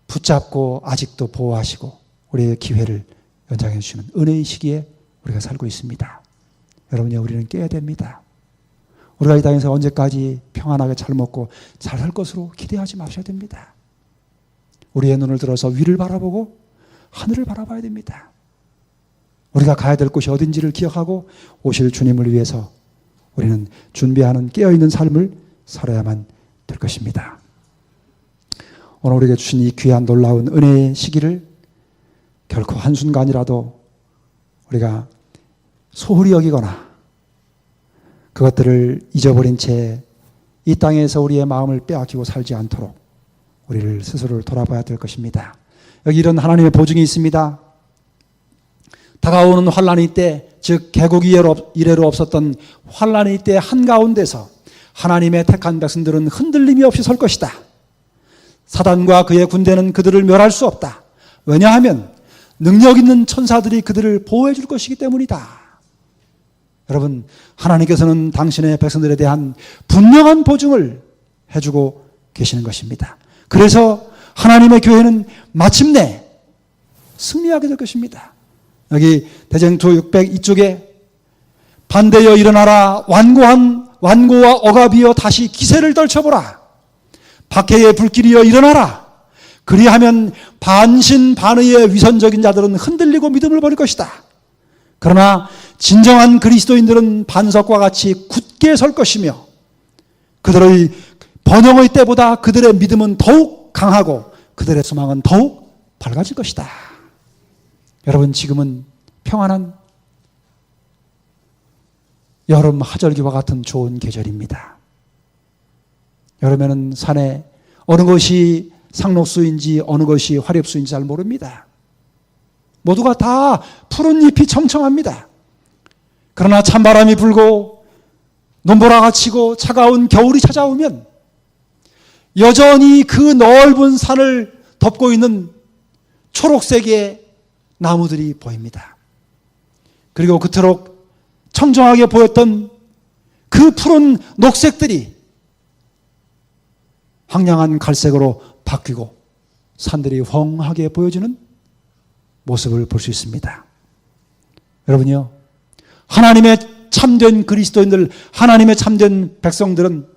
붙잡고 아직도 보호하시고 우리의 기회를 연장해 주시는 은혜의 시기에 우리가 살고 있습니다. 여러분요, 우리는 깨야 됩니다. 우리가 이 땅에서 언제까지 평안하게 잘 먹고 잘 살 것으로 기대하지 마셔야 됩니다. 우리의 눈을 들어서 위를 바라보고 하늘을 바라봐야 됩니다. 우리가 가야 될 곳이 어딘지를 기억하고 오실 주님을 위해서 우리는 준비하는 깨어있는 삶을 살아야만 될 것입니다. 오늘 우리에게 주신 이 귀한 놀라운 은혜의 시기를 결코 한순간이라도 우리가 소홀히 여기거나 그것들을 잊어버린 채 이 땅에서 우리의 마음을 빼앗기고 살지 않도록 우리를 스스로를 돌아봐야 될 것입니다. 여기 이런 하나님의 보증이 있습니다. 다가오는 환난의 때, 즉 개국 이래로 없었던 환난의 때 한가운데서 하나님의 택한 백성들은 흔들림이 없이 설 것이다. 사단과 그의 군대는 그들을 멸할 수 없다. 왜냐하면 능력 있는 천사들이 그들을 보호해 줄 것이기 때문이다. 여러분, 하나님께서는 당신의 백성들에 대한 분명한 보증을 해주고 계시는 것입니다. 그래서 하나님의 교회는 마침내 승리하게 될 것입니다. 여기 대쟁투 600 이쪽에 반대여 일어나라 완고와 억압이여 다시 기세를 떨쳐보라. 박해의 불길이여 일어나라. 그리하면 반신반의의 위선적인 자들은 흔들리고 믿음을 버릴 것이다. 그러나 진정한 그리스도인들은 반석과 같이 굳게 설 것이며 그들의 번영의 때보다 그들의 믿음은 더욱 강하고 그들의 소망은 더욱 밝아질 것이다. 여러분, 지금은 평안한 여름 하절기와 같은 좋은 계절입니다. 여름에는 산에 어느 것이 상록수인지 어느 것이 화렵수인지 잘 모릅니다. 모두가 다 푸른 잎이 청청합니다. 그러나 찬바람이 불고 눈보라가 치고 차가운 겨울이 찾아오면 여전히 그 넓은 산을 덮고 있는 초록색의 나무들이 보입니다. 그리고 그토록 청정하게 보였던 그 푸른 녹색들이 황량한 갈색으로 바뀌고 산들이 휑하게 보여지는 모습을 볼 수 있습니다. 여러분요, 하나님의 참된 그리스도인들, 하나님의 참된 백성들은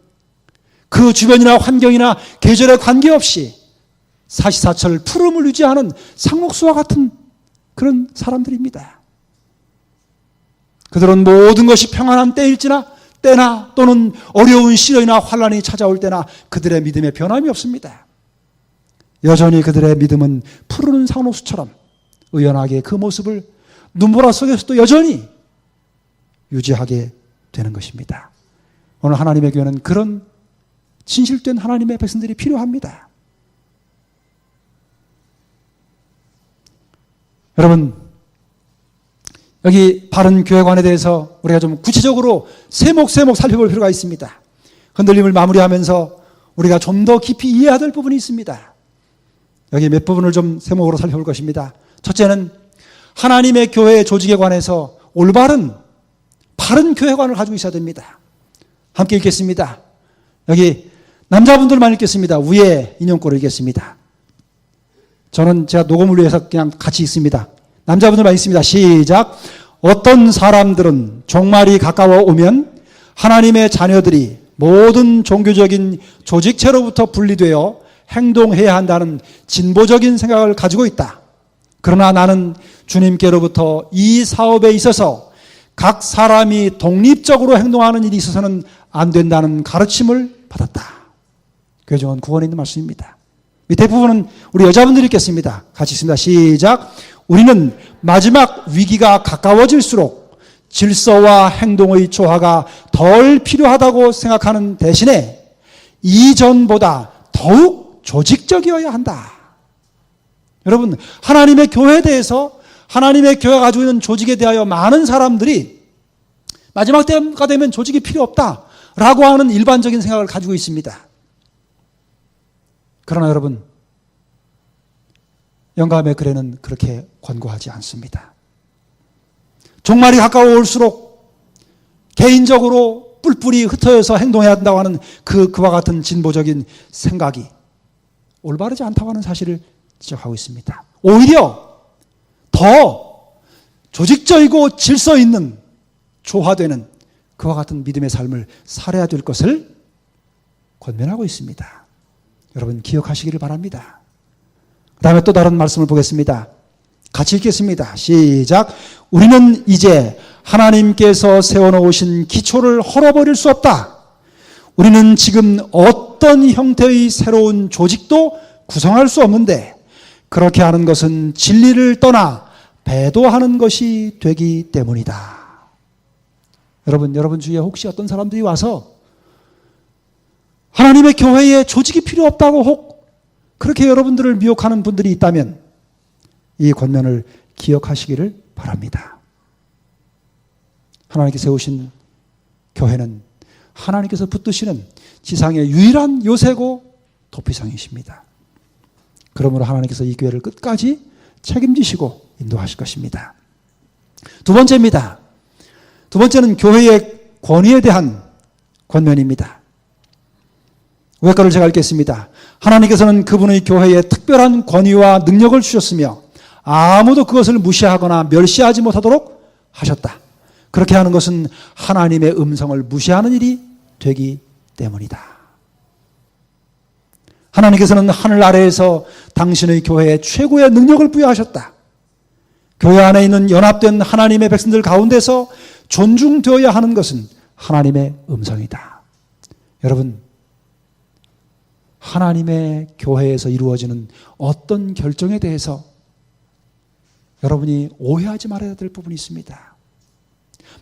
그 주변이나 환경이나 계절에 관계없이 사시사철 푸름을 유지하는 상록수와 같은 그런 사람들입니다. 그들은 모든 것이 평안한 때나 또는 어려운 시련이나 환란이 찾아올 때나 그들의 믿음에 변함이 없습니다. 여전히 그들의 믿음은 푸르는 상록수처럼 의연하게 그 모습을 눈보라 속에서도 여전히 유지하게 되는 것입니다. 오늘 하나님의 교회는 그런 진실된 하나님의 백성들이 필요합니다. 여러분, 여기 바른 교회관에 대해서 우리가 좀 구체적으로 세목세목 살펴볼 필요가 있습니다. 흔들림을 마무리하면서 우리가 좀 더 깊이 이해해야 될 부분이 있습니다. 여기 몇 부분을 좀 세목으로 살펴볼 것입니다. 첫째는 하나님의 교회 조직에 관해서 올바른 바른 교회관을 가지고 있어야 됩니다. 함께 읽겠습니다. 여기 남자분들만 읽겠습니다. 위에 인용꼴을 읽겠습니다. 저는 제가 녹음을 위해서 그냥 같이 읽습니다. 남자분들만 읽습니다. 시작. 어떤 사람들은 종말이 가까워 오면 하나님의 자녀들이 모든 종교적인 조직체로부터 분리되어 행동해야 한다는 진보적인 생각을 가지고 있다. 그러나 나는 주님께로부터 이 사업에 있어서 각 사람이 독립적으로 행동하는 일이 있어서는 안 된다는 가르침을 받았다. 교정원 9권에 있는 말씀입니다. 밑에 부분은 우리 여자분들이 읽겠습니다. 같이 읽습니다. 시작. 우리는 마지막 위기가 가까워질수록 질서와 행동의 조화가 덜 필요하다고 생각하는 대신에 이전보다 더욱 조직적이어야 한다. 여러분, 하나님의 교회에 대해서 하나님의 교회가 가지고 있는 조직에 대하여 많은 사람들이 마지막 때가 되면 조직이 필요 없다라고 하는 일반적인 생각을 가지고 있습니다. 그러나 여러분, 영감의 글에는 그렇게 권고하지 않습니다. 종말이 가까워 올수록 개인적으로 뿔뿔이 흩어져서 행동해야 한다고 하는 그와 같은 진보적인 생각이 올바르지 않다고 하는 사실을 지적하고 있습니다. 오히려 더 조직적이고 질서 있는 조화되는 그와 같은 믿음의 삶을 살아야 될 것을 권면하고 있습니다. 여러분 기억하시기를 바랍니다. 그 다음에 또 다른 말씀을 보겠습니다. 같이 읽겠습니다. 시작. 우리는 이제 하나님께서 세워놓으신 기초를 헐어버릴 수 없다. 우리는 지금 어떤 형태의 새로운 조직도 구성할 수 없는데 그렇게 하는 것은 진리를 떠나 배도하는 것이 되기 때문이다. 여러분 주위에 혹시 어떤 사람들이 와서 하나님의 교회에 조직이 필요 없다고 혹 그렇게 여러분들을 미혹하는 분들이 있다면 이 권면을 기억하시기를 바랍니다. 하나님께서 세우신 교회는 하나님께서 붙드시는 지상의 유일한 요새고 도피성이십니다. 그러므로 하나님께서 이 교회를 끝까지 책임지시고 인도하실 것입니다. 두 번째입니다. 두 번째는 교회의 권위에 대한 권면입니다. 외과를 제가 읽겠습니다. 하나님께서는 그분의 교회에 특별한 권위와 능력을 주셨으며 아무도 그것을 무시하거나 멸시하지 못하도록 하셨다. 그렇게 하는 것은 하나님의 음성을 무시하는 일이 되기 때문이다. 하나님께서는 하늘 아래에서 당신의 교회에 최고의 능력을 부여하셨다. 교회 안에 있는 연합된 하나님의 백성들 가운데서 존중되어야 하는 것은 하나님의 음성이다. 여러분, 하나님의 교회에서 이루어지는 어떤 결정에 대해서 여러분이 오해하지 말아야 될 부분이 있습니다.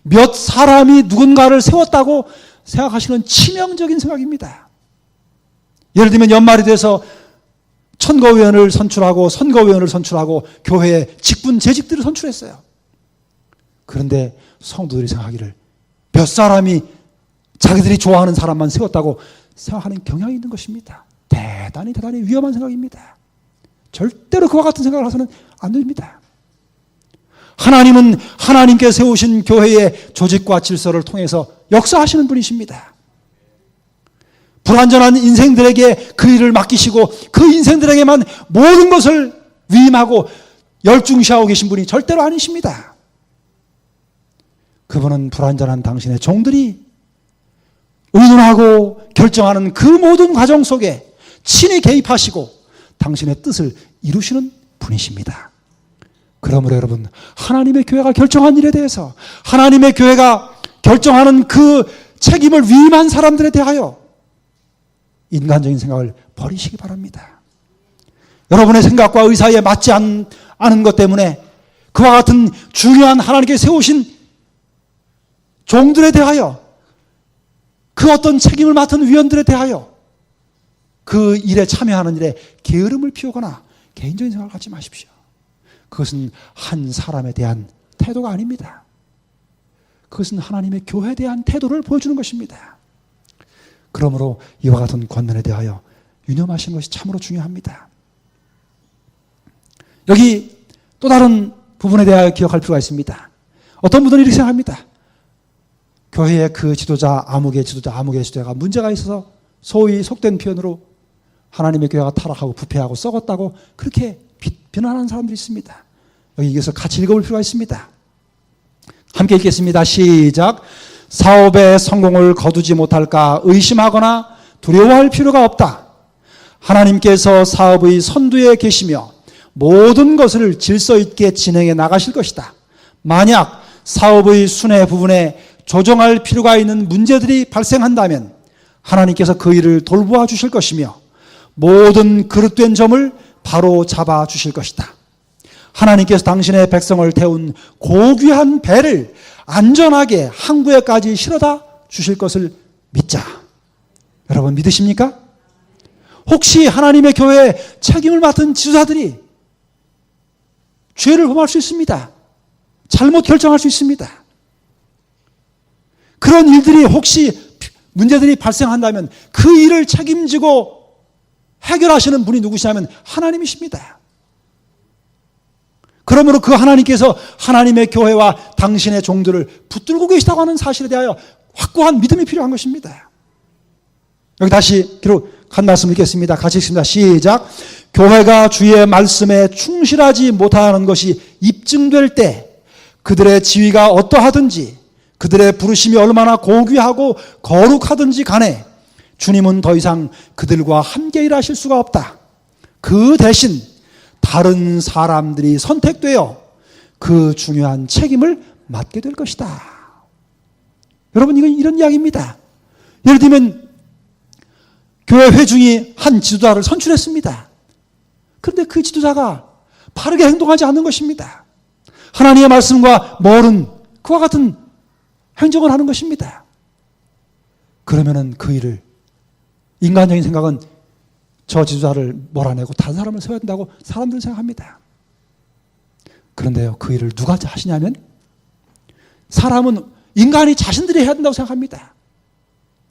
몇 사람이 누군가를 세웠다고 생각하시는 치명적인 생각입니다. 예를 들면 연말이 돼서 선거위원을 선출하고 교회에 직분 재직들을 선출했어요. 그런데 성도들이 생각하기를 몇 사람이 자기들이 좋아하는 사람만 세웠다고 생각하는 경향이 있는 것입니다. 대단히 위험한 생각입니다. 절대로 그와 같은 생각을 해서는 안 됩니다. 하나님은 하나님께 세우신 교회의 조직과 질서를 통해서 역사하시는 분이십니다. 불완전한 인생들에게 그 일을 맡기시고 그 인생들에게만 모든 것을 위임하고 열중시하고 계신 분이 절대로 아니십니다. 그분은 불완전한 당신의 종들이 의논하고 결정하는 그 모든 과정 속에 친히 개입하시고 당신의 뜻을 이루시는 분이십니다. 그러므로 여러분, 하나님의 교회가 결정한 일에 대해서, 하나님의 교회가 결정하는 그 책임을 위임한 사람들에 대하여 인간적인 생각을 버리시기 바랍니다. 여러분의 생각과 의사에 맞지 않은 것 때문에 그와 같은 중요한 하나님께 세우신 종들에 대하여, 그 어떤 책임을 맡은 위원들에 대하여 그 일에 참여하는 일에 게으름을 피우거나 개인적인 생각을 갖지 마십시오. 그것은 한 사람에 대한 태도가 아닙니다. 그것은 하나님의 교회에 대한 태도를 보여주는 것입니다. 그러므로 이와 같은 권면에 대하여 유념하시는 것이 참으로 중요합니다. 여기 또 다른 부분에 대하여 기억할 필요가 있습니다. 어떤 분들은 이렇게 생각합니다. 교회의 그 지도자, 아무개 지도자가 문제가 있어서 소위 속된 표현으로 하나님의 교회가 타락하고 부패하고 썩었다고 그렇게 비난하는 사람들이 있습니다. 여기 이것을 같이 읽어볼 필요가 있습니다. 함께 읽겠습니다. 시작. 사업의 성공을 거두지 못할까 의심하거나 두려워할 필요가 없다. 하나님께서 사업의 선두에 계시며 모든 것을 질서 있게 진행해 나가실 것이다. 만약 사업의 순회 부분에 조정할 필요가 있는 문제들이 발생한다면 하나님께서 그 일을 돌보아 주실 것이며 모든 그릇된 점을 바로 잡아 주실 것이다. 하나님께서 당신의 백성을 태운 고귀한 배를 안전하게 항구에까지 실어다 주실 것을 믿자. 여러분 믿으십니까? 혹시 하나님의 교회에 책임을 맡은 지도자들이 죄를 범할 수 있습니다. 잘못 결정할 수 있습니다. 그런 일들이 혹시 문제들이 발생한다면 그 일을 책임지고 해결하시는 분이 누구시냐면 하나님이십니다. 그러므로 그 하나님께서 하나님의 교회와 당신의 종들을 붙들고 계시다고 하는 사실에 대하여 확고한 믿음이 필요한 것입니다. 여기 다시 기록한 말씀 읽겠습니다. 같이 읽습니다. 시작. 교회가 주의 말씀에 충실하지 못하는 것이 입증될 때 그들의 지위가 어떠하든지 그들의 부르심이 얼마나 고귀하고 거룩하든지 간에 주님은 더 이상 그들과 함께 일하실 수가 없다. 그 대신 다른 사람들이 선택되어 그 중요한 책임을 맡게 될 것이다. 여러분 이건 이런 이야기입니다. 예를 들면 교회 회중이 한 지도자를 선출했습니다. 그런데 그 지도자가 바르게 행동하지 않는 것입니다. 하나님의 말씀과 멀은 그와 같은 행정을 하는 것입니다. 그러면은 그 일을 인간적인 생각은 저 지도자를 몰아내고 다른 사람을 세워야 된다고 사람들은 생각합니다. 그런데요, 그 일을 누가 하시냐면 사람은 인간이 자신들이 해야 된다고 생각합니다.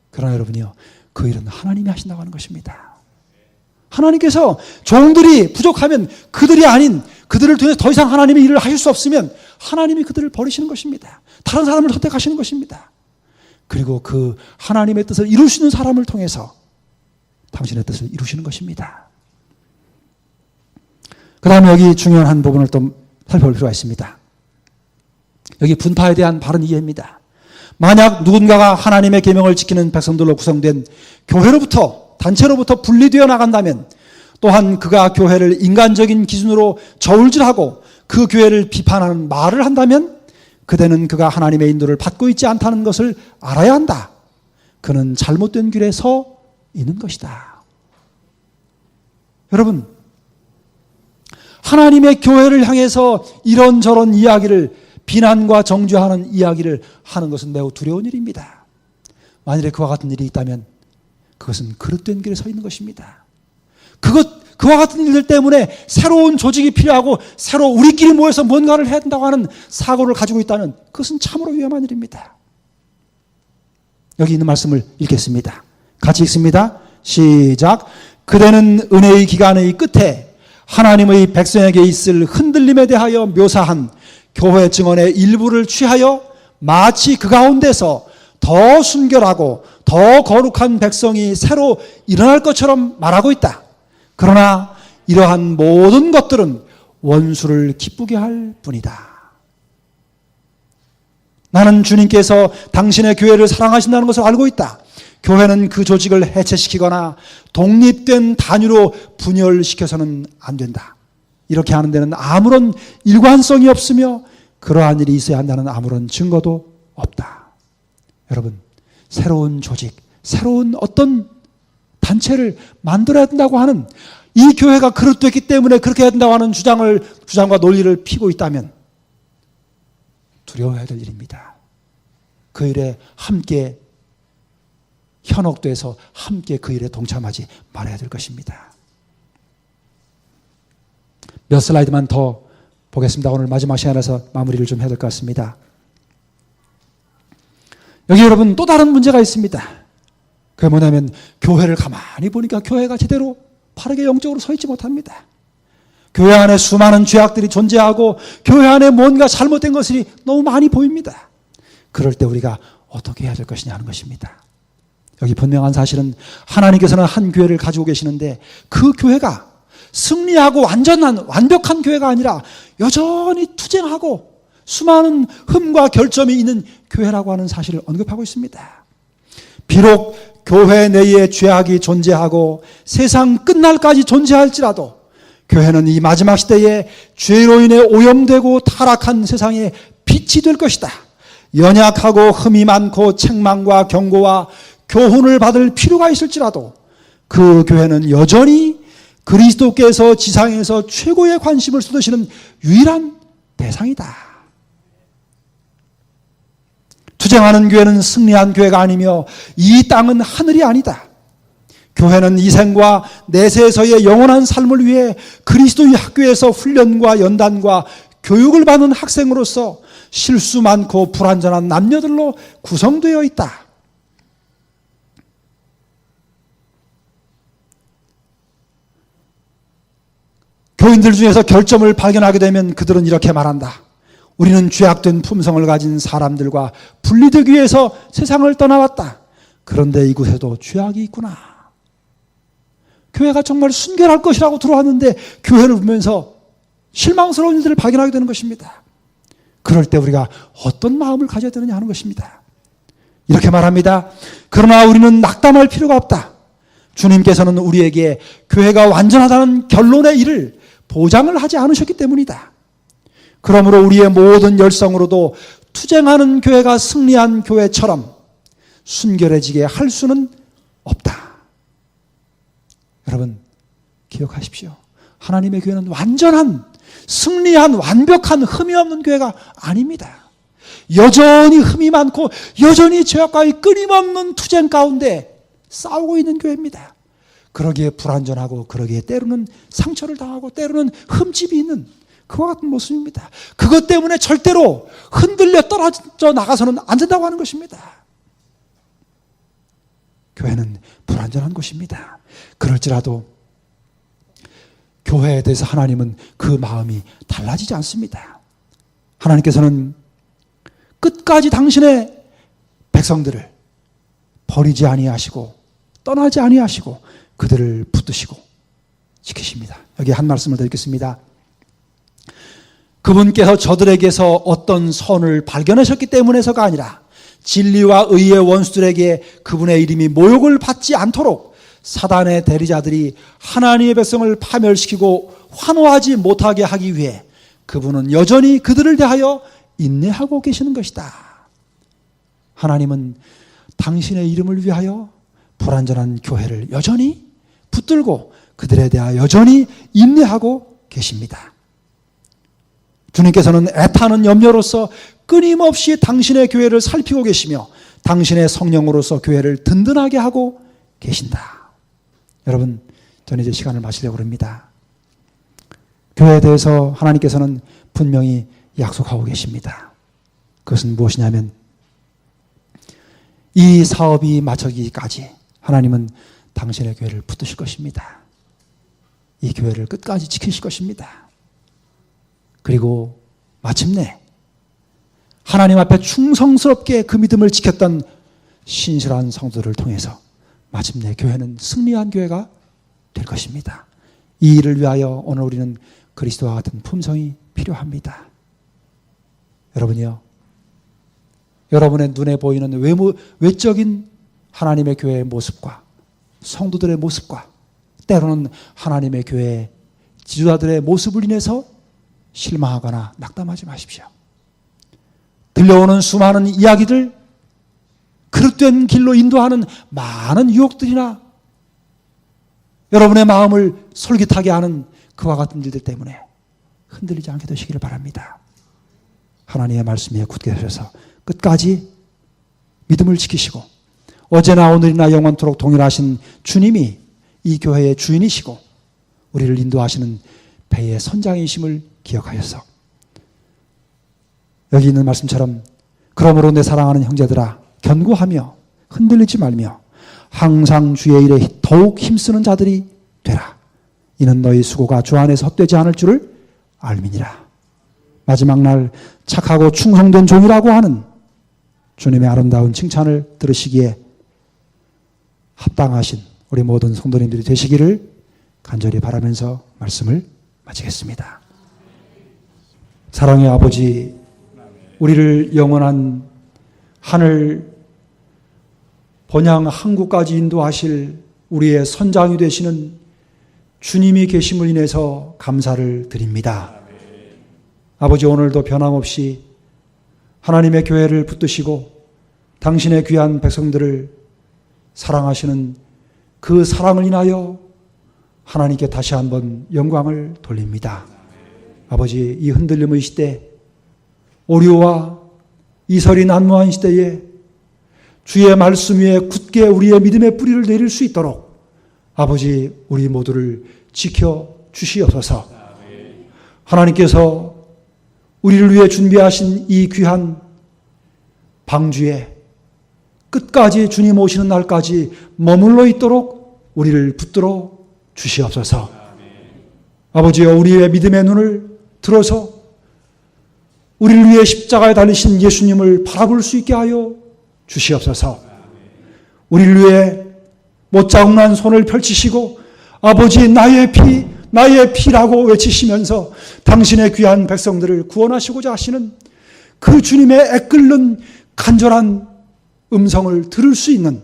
그러나 여러분이요, 그 일은 하나님이 하신다고 하는 것입니다. 하나님께서 종들이 부족하면 그들이 아닌 그들을 통해서 더 이상 하나님의 일을 하실 수 없으면 하나님이 그들을 버리시는 것입니다. 다른 사람을 선택하시는 것입니다. 그리고 그 하나님의 뜻을 이룰 수 있는 사람을 통해서 당신의 뜻을 이루시는 것입니다. 그 다음에 여기 중요한 한 부분을 또 살펴볼 필요가 있습니다. 여기 분파에 대한 바른 이해입니다. 만약 누군가가 하나님의 계명을 지키는 백성들로 구성된 교회로부터 단체로부터 분리되어 나간다면 또한 그가 교회를 인간적인 기준으로 저울질하고 그 교회를 비판하는 말을 한다면 그대는 그가 하나님의 인도를 받고 있지 않다는 것을 알아야 한다. 그는 잘못된 길에 서 있는 것이다. 여러분, 하나님의 교회를 향해서 이런저런 이야기를 비난과 정죄하는 이야기를 하는 것은 매우 두려운 일입니다. 만일에 그와 같은 일이 있다면 그것은 그릇된 길에 서 있는 것입니다. 그와 같은 일들 때문에 새로운 조직이 필요하고 새로 우리끼리 모여서 뭔가를 해야 된다고 하는 사고를 가지고 있다면 그것은 참으로 위험한 일입니다. 여기 있는 말씀을 읽겠습니다. 같이 읽습니다. 시작. 그대는 은혜의 기간의 끝에 하나님의 백성에게 있을 흔들림에 대하여 묘사한 교회 증언의 일부를 취하여 마치 그 가운데서 더 순결하고 더 거룩한 백성이 새로 일어날 것처럼 말하고 있다. 그러나 이러한 모든 것들은 원수를 기쁘게 할 뿐이다. 나는 주님께서 당신의 교회를 사랑하신다는 것을 알고 있다. 교회는 그 조직을 해체시키거나 독립된 단위로 분열시켜서는 안 된다. 이렇게 하는 데는 아무런 일관성이 없으며 그러한 일이 있어야 한다는 아무런 증거도 없다. 여러분, 새로운 조직, 새로운 어떤 단체를 만들어야 된다고 하는, 이 교회가 그릇됐기 때문에 그렇게 해야 된다고 하는 주장과 논리를 피고 있다면 두려워해야 될 일입니다. 그 일에 함께 현혹돼서 함께 그 일에 동참하지 말아야 될 것입니다. 몇 슬라이드만 더 보겠습니다. 오늘 마지막 시간에서 마무리를 좀 해야 될 것 같습니다. 여기 여러분 또 다른 문제가 있습니다. 그게 뭐냐면 교회를 가만히 보니까 교회가 제대로 바르게 영적으로 서 있지 못합니다. 교회 안에 수많은 죄악들이 존재하고 교회 안에 뭔가 잘못된 것이 너무 많이 보입니다. 그럴 때 우리가 어떻게 해야 될 것이냐 하는 것입니다. 여기 분명한 사실은 하나님께서는 한 교회를 가지고 계시는데 그 교회가 승리하고 완벽한 교회가 아니라 여전히 투쟁하고 수많은 흠과 결점이 있는 교회라고 하는 사실을 언급하고 있습니다. 비록 교회 내에 죄악이 존재하고 세상 끝날까지 존재할지라도 교회는 이 마지막 시대에 죄로 인해 오염되고 타락한 세상에 빛이 될 것이다. 연약하고 흠이 많고 책망과 경고와 교훈을 받을 필요가 있을지라도 그 교회는 여전히 그리스도께서 지상에서 최고의 관심을 쏟으시는 유일한 대상이다. 투쟁하는 교회는 승리한 교회가 아니며 이 땅은 하늘이 아니다. 교회는 이 생과 내세에서의 영원한 삶을 위해 그리스도의 학교에서 훈련과 연단과 교육을 받는 학생으로서 실수 많고 불완전한 남녀들로 구성되어 있다. 교인들 중에서 결점을 발견하게 되면 그들은 이렇게 말한다. 우리는 죄악된 품성을 가진 사람들과 분리되기 위해서 세상을 떠나왔다. 그런데 이곳에도 죄악이 있구나. 교회가 정말 순결할 것이라고 들어왔는데 교회를 보면서 실망스러운 일들을 발견하게 되는 것입니다. 그럴 때 우리가 어떤 마음을 가져야 되느냐 하는 것입니다. 이렇게 말합니다. 그러나 우리는 낙담할 필요가 없다. 주님께서는 우리에게 교회가 완전하다는 결론의 일을 보장을 하지 않으셨기 때문이다. 그러므로 우리의 모든 열성으로도 투쟁하는 교회가 승리한 교회처럼 순결해지게 할 수는 없다. 여러분 기억하십시오. 하나님의 교회는 완전한, 승리한, 완벽한, 흠이 없는 교회가 아닙니다. 여전히 흠이 많고 여전히 죄악과의 끊임없는 투쟁 가운데 싸우고 있는 교회입니다. 그러기에 불완전하고 그러기에 때로는 상처를 당하고 때로는 흠집이 있는 그와 같은 모습입니다. 그것 때문에 절대로 흔들려 떨어져 나가서는 안 된다고 하는 것입니다. 교회는 불완전한 곳입니다. 그럴지라도 교회에 대해서 하나님은 그 마음이 달라지지 않습니다. 하나님께서는 끝까지 당신의 백성들을 버리지 아니하시고 떠나지 아니하시고 그들을 붙드시고 지키십니다. 여기 한 말씀을 드리겠습니다. 그분께서 저들에게서 어떤 선을 발견하셨기 때문에서가 아니라 진리와 의의 원수들에게 그분의 이름이 모욕을 받지 않도록 사단의 대리자들이 하나님의 백성을 파멸시키고 환호하지 못하게 하기 위해 그분은 여전히 그들을 대하여 인내하고 계시는 것이다. 하나님은 당신의 이름을 위하여 불완전한 교회를 여전히 붙들고 그들에 대하여 여전히 인내하고 계십니다. 주님께서는 애타는 염려로서 끊임없이 당신의 교회를 살피고 계시며 당신의 성령으로서 교회를 든든하게 하고 계신다. 여러분, 저는 이제 시간을 마치려고 합니다. 교회에 대해서 하나님께서는 분명히 약속하고 계십니다. 그것은 무엇이냐면 이 사업이 마쳐지기까지 하나님은 당신의 교회를 붙드실 것입니다. 이 교회를 끝까지 지키실 것입니다. 그리고 마침내 하나님 앞에 충성스럽게 그 믿음을 지켰던 신실한 성도들을 통해서 마침내 교회는 승리한 교회가 될 것입니다. 이 일을 위하여 오늘 우리는 그리스도와 같은 품성이 필요합니다. 여러분이요, 여러분의 눈에 보이는 외적인 하나님의 교회의 모습과 성도들의 모습과 때로는 하나님의 교회의 지도자들의 모습을 인해서 실망하거나 낙담하지 마십시오. 들려오는 수많은 이야기들, 그릇된 길로 인도하는 많은 유혹들이나 여러분의 마음을 솔깃하게 하는 그와 같은 일들 때문에 흔들리지 않게 되시기를 바랍니다. 하나님의 말씀에 굳게 서셔서 끝까지 믿음을 지키시고 어제나 오늘이나 영원토록 동일하신 주님이 이 교회의 주인이시고 우리를 인도하시는 배의 선장이심을 기억하여서 여기 있는 말씀처럼 그러므로 내 사랑하는 형제들아 견고하며 흔들리지 말며 항상 주의 일에 더욱 힘쓰는 자들이 되라. 이는 너희 수고가 주 안에서 헛되지 않을 줄을 알미니라. 마지막 날 착하고 충성된 종이라고 하는 주님의 아름다운 칭찬을 들으시기에 합당하신 우리 모든 성도님들이 되시기를 간절히 바라면서 말씀을 마치겠습니다. 사랑의 아버지, 우리를 영원한 하늘 번향 항구까지 인도하실 우리의 선장이 되시는 주님이 계심을 인해서 감사를 드립니다. 아버지, 오늘도 변함없이 하나님의 교회를 붙드시고 당신의 귀한 백성들을 사랑하시는 그 사랑을 인하여 하나님께 다시 한번 영광을 돌립니다. 아버지, 이 흔들림의 시대, 오류와 이설이 난무한 시대에 주의 말씀 위에 굳게 우리의 믿음의 뿌리를 내릴 수 있도록 아버지, 우리 모두를 지켜 주시옵소서. 하나님께서 우리를 위해 준비하신 이 귀한 방주에 끝까지 주님 오시는 날까지 머물러 있도록 우리를 붙들어 주시옵소서. 아버지여, 우리의 믿음의 눈을 들어서 우리를 위해 십자가에 달리신 예수님을 바라볼 수 있게 하여 주시옵소서. 우리를 위해 못자국난 손을 펼치시고 아버지, 나의 피, 나의 피라고 외치시면서 당신의 귀한 백성들을 구원하시고자 하시는 그 주님의 애끓는 간절한 음성을 들을 수 있는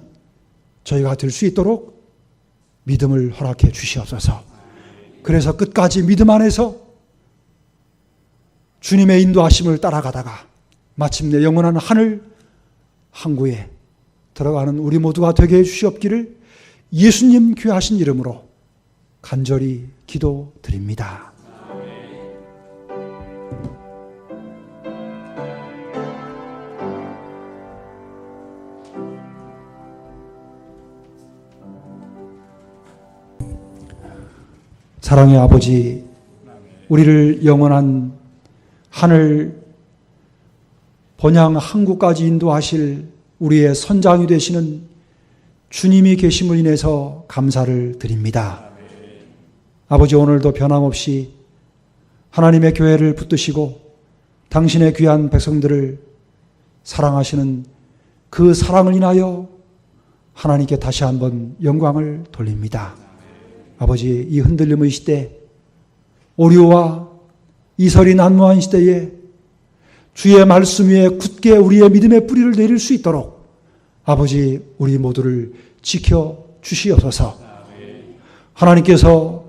저희가 될 수 있도록 믿음을 허락해 주시옵소서. 그래서 끝까지 믿음 안에서 주님의 인도하심을 따라가다가 마침내 영원한 하늘 항구에 들어가는 우리 모두가 되게 해 주시옵기를 예수님 귀하신 이름으로 간절히 기도드립니다. 사랑의 아버지, 우리를 영원한 하늘 번향 항구까지 인도하실 우리의 선장이 되시는 주님이 계심을 인해서 감사를 드립니다. 아버지, 오늘도 변함없이 하나님의 교회를 붙드시고 당신의 귀한 백성들을 사랑하시는 그 사랑을 인하여 하나님께 다시 한번 영광을 돌립니다. 아버지, 이 흔들림의 시대, 오류와 이설이 난무한 시대에 주의 말씀 위에 굳게 우리의 믿음의 뿌리를 내릴 수 있도록 아버지, 우리 모두를 지켜 주시옵소서. 하나님께서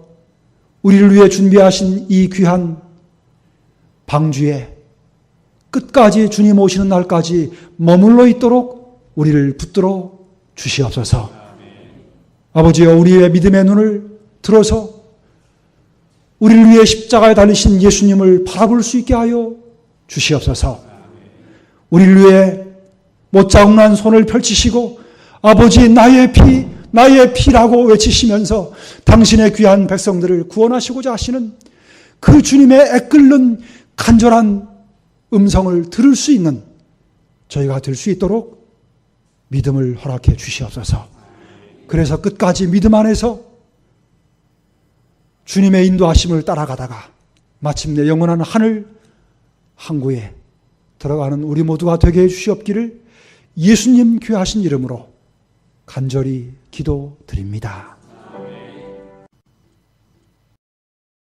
우리를 위해 준비하신 이 귀한 방주에 끝까지 주님 오시는 날까지 머물러 있도록 우리를 붙들어 주시옵소서. 아버지여, 우리의 믿음의 눈을 들어서 우리를 위해 십자가에 달리신 예수님을 바라볼 수 있게 하여 주시옵소서. 우리를 위해 못자국난 손을 펼치시고 아버지, 나의 피, 나의 피라고 외치시면서 당신의 귀한 백성들을 구원하시고자 하시는 그 주님의 애끓는 간절한 음성을 들을 수 있는 저희가 될 수 있도록 믿음을 허락해 주시옵소서. 그래서 끝까지 믿음 안에서 주님의 인도하심을 따라가다가 마침내 영원한 하늘 항구에 들어가는 우리 모두가 되게 해 주시옵기를 예수님 귀하신 이름으로 간절히 기도드립니다.